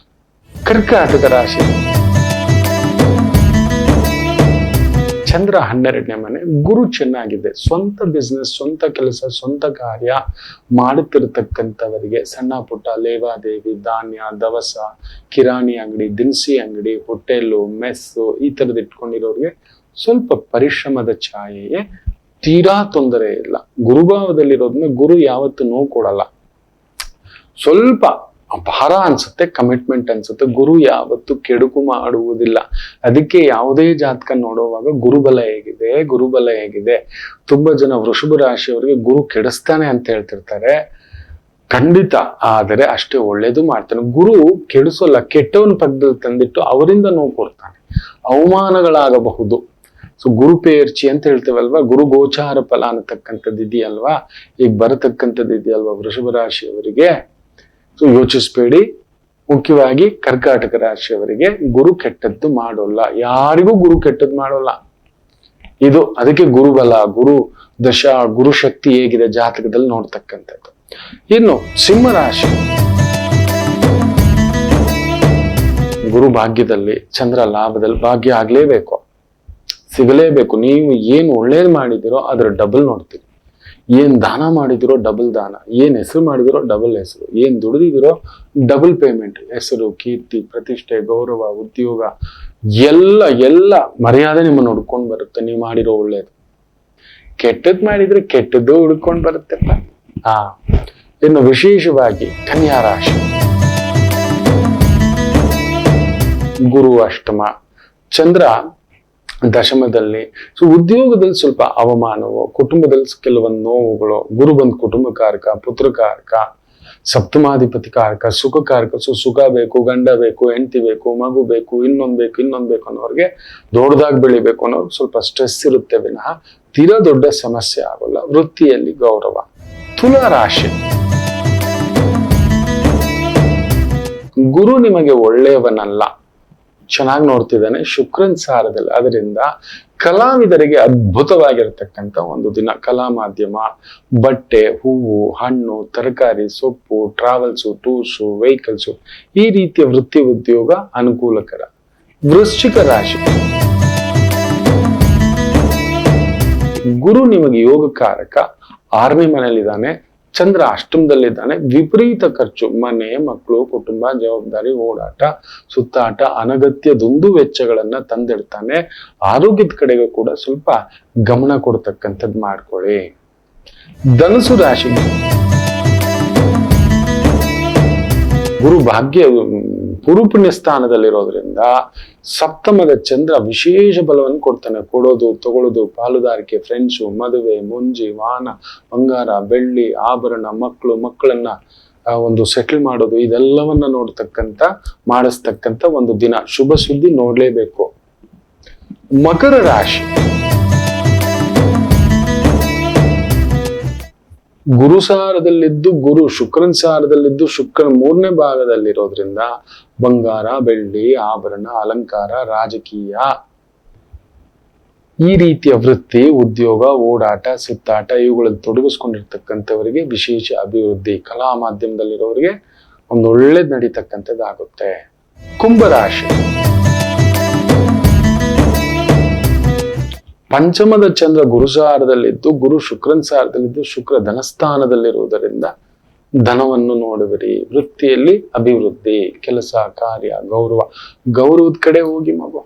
ಕರ್ಕಾಟಕ ರಾಶಿ, ಚಂದ್ರ 12ನೇ ಮನೆ, ಗುರು ಚೆನ್ನಾಗಿದೆ. ಸ್ವಂತ ಬಿಸ್ನೆಸ್, ಸ್ವಂತ ಕೆಲಸ, ಸ್ವಂತ ಕಾರ್ಯ ಮಾಡುತ್ತಿರತಕ್ಕಂಥವರಿಗೆ ಸಣ್ಣ ಪುಟ್ಟ ಲೇವಾದೇವಿ, ಧಾನ್ಯ, ದವಸ, ಕಿರಾಣಿ ಅಂಗಡಿ, ದಿನಸಿ ಅಂಗಡಿ, ಹೋಟೆಲು, ಮೆಸ್ಸು ಈ ತರದ್ ಇಟ್ಕೊಂಡಿರೋರಿಗೆ ಸ್ವಲ್ಪ ಪರಿಶ್ರಮದ ಛಾಯೆಯೇ, ತೀರಾ ತೊಂದರೆ ಇಲ್ಲ. ಗುರುಭಾವದಲ್ಲಿರೋದ್ರಿಂದ ಗುರು ಯಾವತ್ತು ನೋವು ಕೊಡಲ್ಲ. ಸ್ವಲ್ಪ ಭಾರ ಅನ್ಸುತ್ತೆ, ಕಮಿಟ್ಮೆಂಟ್ ಅನ್ಸುತ್ತೆ. ಗುರು ಯಾವತ್ತು ಕೆಡುಕು ಮಾಡುವುದಿಲ್ಲ. ಅದಕ್ಕೆ ಯಾವುದೇ ಜಾತಕ ನೋಡುವಾಗ ಗುರುಬಲ ಹೇಗಿದೆ. ತುಂಬಾ ಜನ ವೃಷಭ ರಾಶಿಯವರಿಗೆ ಗುರು ಕೆಡಿಸ್ತಾನೆ ಅಂತ ಹೇಳ್ತಿರ್ತಾರೆ. ಖಂಡಿತ. ಆದರೆ ಅಷ್ಟೇ ಒಳ್ಳೇದು ಮಾಡ್ತಾನೆ. ಗುರು ಕೆಡಿಸೋಲ್ಲ, ಕೆಟ್ಟವನ ಪಕ್ಕದಲ್ಲಿ ತಂದಿಟ್ಟು ಅವರಿಂದ ನೋವು ಕೊಡ್ತಾನೆ. ಅವಮಾನಗಳಾಗಬಹುದು. ಸೊ ಗುರು ಪೇರ್ಚಿ ಅಂತ ಹೇಳ್ತೇವಲ್ವಾ, ಗುರು ಗೋಚಾರ ಫಲ ಅನ್ನತಕ್ಕಂಥದ್ದು ಇದೆಯಲ್ವಾ, ಈಗ ಬರತಕ್ಕಂಥದ್ದು ಇದೆಯಲ್ವಾ ವೃಷಭ ರಾಶಿಯವರಿಗೆ. ಸೊ ಯೋಚಿಸ್ಬೇಡಿ. ಮುಖ್ಯವಾಗಿ ಕರ್ಕಾಟಕ ರಾಶಿಯವರಿಗೆ ಗುರು ಕೆಟ್ಟದ್ದು ಮಾಡೋಲ್ಲ. ಯಾರಿಗೂ ಗುರು ಕೆಟ್ಟದ್ದು ಮಾಡೋಲ್ಲ. ಇದು ಅದಕ್ಕೆ ಗುರುಬಲ, ಗುರು ದಶ, ಗುರು ಶಕ್ತಿ ಹೇಗಿದೆ ಜಾತಕದಲ್ಲಿ ನೋಡ್ತಕ್ಕಂಥದ್ದು. ಇನ್ನು ಸಿಂಹ ರಾಶಿ, ಗುರು ಭಾಗ್ಯದಲ್ಲಿ, ಚಂದ್ರ ಲಾಭದಲ್ಲಿ. ಭಾಗ್ಯ ಆಗ್ಲೇಬೇಕು, ಸಿಗಲೇಬೇಕು. ನೀವು ಏನು ಒಳ್ಳೇದು ಮಾಡಿದಿರೋ ಅದರ ಡಬಲ್ ನೋಡ್ತೀರಿ. ಏನ್ ದಾನ ಮಾಡಿದಿರೋ ಡಬಲ್ ದಾನ, ಏನ್ ಹೆಸರು ಮಾಡಿದಿರೋ ಡಬಲ್ ಹೆಸರು, ಏನ್ ದುಡಿದಿರೋ ಡಬಲ್ ಪೇಮೆಂಟ್. ಹೆಸರು, ಕೀರ್ತಿ, ಪ್ರತಿಷ್ಠೆ, ಗೌರವ, ಉದ್ಯೋಗ ಎಲ್ಲ ಮರ್ಯಾದೆ ನಿಮ್ಮನ್ನು ಹುಡ್ಕೊಂಡ್ ಬರುತ್ತೆ. ನೀವು ಮಾಡಿರೋ ಒಳ್ಳೇದು. ಕೆಟ್ಟದ್ ಮಾಡಿದ್ರೆ ಕೆಟ್ಟದ್ದು ಹುಡ್ಕೊಂಡ್ ಬರುತ್ತಲ್ಲ. ಇನ್ನು ವಿಶೇಷವಾಗಿ ಕನ್ಯಾ ರಾಶಿ, ಗುರು ಅಷ್ಟಮ, ಚಂದ್ರ ದಶಮದಲ್ಲಿ. ಸೊ ಉದ್ಯೋಗದಲ್ಲಿ ಸ್ವಲ್ಪ ಅವಮಾನವು, ಕುಟುಂಬದಲ್ಲಿ ಕೆಲವೊಂದು ನೋವುಗಳು, ಗುರು ಬಂದ್ ಕುಟುಂಬ ಕಾರಕ, ಪುತ್ರ ಕಾರಕ, ಸಪ್ತಮಾಧಿಪತಿ ಕಾರಕ, ಸುಖ ಕಾರಕ. ಸೊ ಸುಖ ಬೇಕು, ಗಂಡ ಬೇಕು, ಹೆಂಡತಿ ಬೇಕು, ಮಗು ಬೇಕು, ಇನ್ನೊಂದ್ ಬೇಕು ಅನ್ನೋರ್ಗೆ, ದೊಡ್ಡದಾಗಿ ಬೆಳಿಬೇಕು ಅನ್ನೋರ್ಗೆ ಸ್ವಲ್ಪ ಸ್ಟ್ರೆಸ್ ಇರುತ್ತೆ ವಿನಃ ತೀರಾ ದೊಡ್ಡ ಸಮಸ್ಯೆ ಆಗೋಲ್ಲ. ವೃತ್ತಿಯಲ್ಲಿ ಗೌರವ. ತುಲಾ ರಾಶಿ, ಗುರು ನಿಮಗೆ ಒಳ್ಳೆಯವನಲ್ಲ, ಚೆನ್ನಾಗಿ ನೋಡ್ತಿದ್ದಾನೆ, ಶುಕ್ರನ್ ಸಾರದಲ್ಲಿ. ಅದರಿಂದ ಕಲಾವಿದರಿಗೆ ಅದ್ಭುತವಾಗಿರತಕ್ಕಂಥ ಒಂದು ದಿನ. ಕಲಾ ಮಾಧ್ಯಮ, ಬಟ್ಟೆ, ಹೂವು, ಹಣ್ಣು, ತರಕಾರಿ, ಸೊಪ್ಪು, ಟ್ರಾವೆಲ್ಸು, ಟೂರ್ಸು, ವೆಹಿಕಲ್ಸು, ಈ ರೀತಿಯ ವೃತ್ತಿ ಉದ್ಯೋಗ ಅನುಕೂಲಕರ. ವೃಶ್ಚಿಕ ರಾಶಿ, ಗುರು ನಿಮಗೆ ಯೋಗಕಾರಕ, 6ನೇ ಮನೆಯಲ್ಲಿದ್ದಾನೆ, ಚಂದ್ರ ಅಷ್ಟಮದಲ್ಲಿದ್ದಾನೆ. ವಿಪರೀತ ಖರ್ಚು, ಮನೆ, ಮಕ್ಕಳು, ಕುಟುಂಬ, ಜವಾಬ್ದಾರಿ, ಓಡಾಟ, ಸುತ್ತಾಟ, ಅನಗತ್ಯ ದುಂದು ವೆಚ್ಚಗಳನ್ನ ತಂದಿಡ್ತಾನೆ. ಆರೋಗ್ಯದ ಕಡೆಗೆ ಕೂಡ ಸ್ವಲ್ಪ ಗಮನ ಕೊಡ್ತಕ್ಕಂಥದ್ದು ಮಾಡ್ಕೊಳ್ಳಿ. ಧನುಸು ರಾಶಿ, ಗುರು ಭಾಗ್ಯ ಗುರುಪುಣ್ಯ ಸ್ಥಾನದಲ್ಲಿರೋದ್ರಿಂದ ಸಪ್ತಮದ ಚಂದ್ರ ವಿಶೇಷ ಬಲವನ್ನು ಕೊಡ್ತಾನೆ. ಕೊಡೋದು, ತಗೊಳ್ಳೋದು, ಪಾಲುದಾರಿಕೆ, ಫ್ರೆಂಡ್ಸು, ಮದುವೆ, ಮುಂಜಿ, ವಾಹನ, ಬಂಗಾರ, ಬೆಳ್ಳಿ, ಆಭರಣ, ಮಕ್ಕಳನ್ನ ಒಂದು ಸೆಟಲ್ ಮಾಡೋದು, ಇದೆಲ್ಲವನ್ನ ಮಾಡಿಸ್ತಕ್ಕಂಥ ಒಂದು ದಿನ. ಶುಭ ಸುದ್ದಿ ನೋಡ್ಲೇಬೇಕು. ಮಕರ ರಾಶಿ, ಗುರು ಸಾರದಲ್ಲಿದ್ದು ಗುರು ಶುಕ್ರನ್ ಸಾರದಲ್ಲಿದ್ದು ಶುಕ್ರನ್ 3ನೇ ಭಾಗದಲ್ಲಿರೋದ್ರಿಂದ ಬಂಗಾರ, ಬೆಳ್ಳಿ, ಆಭರಣ, ಅಲಂಕಾರ, ರಾಜಕೀಯ, ಈ ರೀತಿಯ ವೃತ್ತಿ, ಉದ್ಯೋಗ, ಓಡಾಟ, ಸುತ್ತಾಟ ಇವುಗಳಲ್ಲಿ ತೊಡಗಿಸ್ಕೊಂಡಿರ್ತಕ್ಕಂಥವರಿಗೆ ವಿಶೇಷ ಅಭಿವೃದ್ಧಿ. ಕಲಾ ಮಾಧ್ಯಮದಲ್ಲಿರೋರಿಗೆ ಒಂದು ಒಳ್ಳೇದ್ ನಡೀತಕ್ಕಂಥದ್ದಾಗುತ್ತೆ. ಕುಂಭರಾಶಿ, ಪಂಚಮದ ಚಂದ್ರ ಗುರುಸಾರದಲ್ಲಿದ್ದು ಗುರು ಶುಕ್ರನ್ ಸಾರದಲ್ಲಿದ್ದು ಶುಕ್ರ ಧನಸ್ಥಾನದಲ್ಲಿರುವುದರಿಂದ ಧನವನ್ನು ನೋಡುವಿರಿ. ವೃತ್ತಿಯಲ್ಲಿ ಅಭಿವೃದ್ಧಿ, ಕೆಲಸ, ಕಾರ್ಯ, ಗೌರವದ ಕಡೆ ಹೋಗಿ ಮಗು.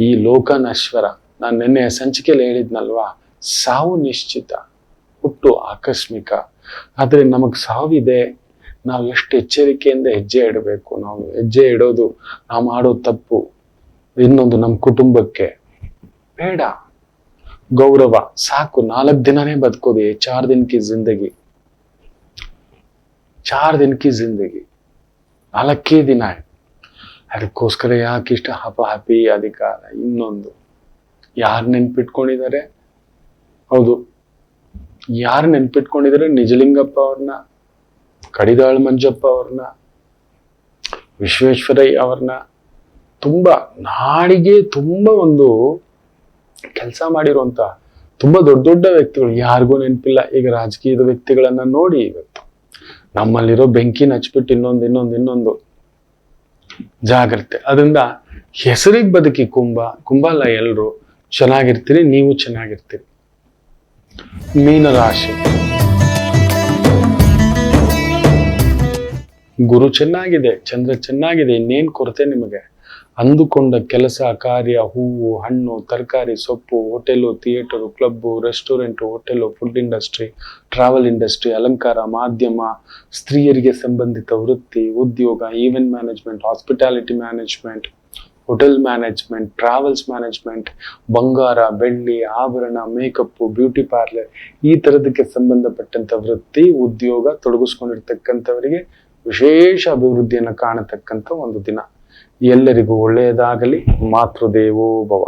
ಈ ಲೋಕ ನಶ್ವರ. ನಾನು ನಿನ್ನೆ ಸಂಚಿಕೆಯಲ್ಲಿ ಹೇಳಿದ್ನಲ್ವಾ, ಸಾವು ನಿಶ್ಚಿತ, ಹುಟ್ಟು ಆಕಸ್ಮಿಕ. ಆದ್ರೆ ನಮಗ್ ಸಾವಿದೆ. ನಾವು ಎಷ್ಟು ಎಚ್ಚರಿಕೆಯಿಂದ ಹೆಜ್ಜೆ ಇಡಬೇಕು. ನಾವು ಹೆಜ್ಜೆ ಇಡೋದು, ನಾವು ಮಾಡೋ ತಪ್ಪು ಇನ್ನೊಂದು ನಮ್ಮ ಕುಟುಂಬಕ್ಕೆ ಬೇಡ. ಗೌರವ ಸಾಕು. 4 ದಿನನೇ ಬದುಕೋದು. 4 ದಿನ ಕಿ ಜಿಂದಗಿ, 4 ದಿನ ಕಿ ಜಿಂದಗಿ, 4 ದಿನ. ಅದಕ್ಕೋಸ್ಕರ ಯಾಕಿಷ್ಟ ಹಪಹಪಿ, ಅಧಿಕಾರ, ಇನ್ನೊಂದು. ಯಾರು ನೆನ್ಪಿಟ್ಕೊಂಡಿದ್ದಾರೆ? ಹೌದು, ಯಾರು ನೆನ್ಪಿಟ್ಕೊಂಡಿದ್ದಾರೆ? ನಿಜಲಿಂಗಪ್ಪ ಅವ್ರನ್ನ, ಕಡಿದಾಳ್ ಮಂಜಪ್ಪ ಅವ್ರನ್ನ, ವಿಶ್ವೇಶ್ವರಯ್ಯ ಅವ್ರನ್ನ. ತುಂಬಾ ನಾಡಿಗೆ ತುಂಬಾ ಒಂದು ಕೆಲಸ ಮಾಡಿರುವಂತ ತುಂಬಾ ದೊಡ್ಡ ವ್ಯಕ್ತಿಗಳು. ಯಾರಿಗೂ ನೆನಪಿಲ್ಲ. ಈಗ ರಾಜಕೀಯದ ವ್ಯಕ್ತಿಗಳನ್ನ ನೋಡಿ, ಇವತ್ತು ನಮ್ಮಲ್ಲಿರೋ ಬೆಂಕಿನ ಹಚ್ಬಿಟ್ಟು ಇನ್ನೊಂದು ಜಾಗ್ರತೆ. ಅದರಿಂದ ಹೆಸರಿಗೆ ಬದುಕಿ. ಕುಂಭ ಅಲ್ಲ, ಎಲ್ರು ಚೆನ್ನಾಗಿರ್ತೀರಿ, ನೀವು ಚೆನ್ನಾಗಿರ್ತೀರಿ. ಮೀನರಾಶಿ, ಗುರು ಚೆನ್ನಾಗಿದೆ, ಚಂದ್ರ ಚೆನ್ನಾಗಿದೆ, ಇನ್ನೇನ್ ಕೊರತೆ ನಿಮಗೆ? ಅಂದುಕೊಂಡ ಕೆಲಸ, ಕಾರ್ಯ, ಹೂವು, ಹಣ್ಣು, ತರಕಾರಿ, ಸೊಪ್ಪು, hotel, theatre, club, restaurant, hotel, food industry, travel industry, ಅಲಂಕಾರ, ಮಾಧ್ಯಮ, ಸ್ತ್ರೀಯರಿಗೆ ಸಂಬಂಧಿತ ವೃತ್ತಿ, ಉದ್ಯೋಗ, event management, hospitality management, hotel management, travels management, ಬಂಗಾರ, ಬೆಳ್ಳಿ, ಆಭರಣ, ಮೇಕಪ್, ಬ್ಯೂಟಿ ಪಾರ್ಲರ್, ಈ ತರದಕ್ಕೆ ಸಂಬಂಧಪಟ್ಟಂತ ವೃತ್ತಿ, ಉದ್ಯೋಗ ತೊಡಗಿಸ್ಕೊಂಡಿರ್ತಕ್ಕಂಥವರಿಗೆ ವಿಶೇಷ ಅಭಿವೃದ್ಧಿಯನ್ನು ಕಾಣತಕ್ಕಂಥ ಒಂದು ದಿನ. ಎಲ್ಲರಿಗೂ ಒಳ್ಳೆಯದಾಗಲಿ. ಮಾತೃದೇವೋ ಭವ.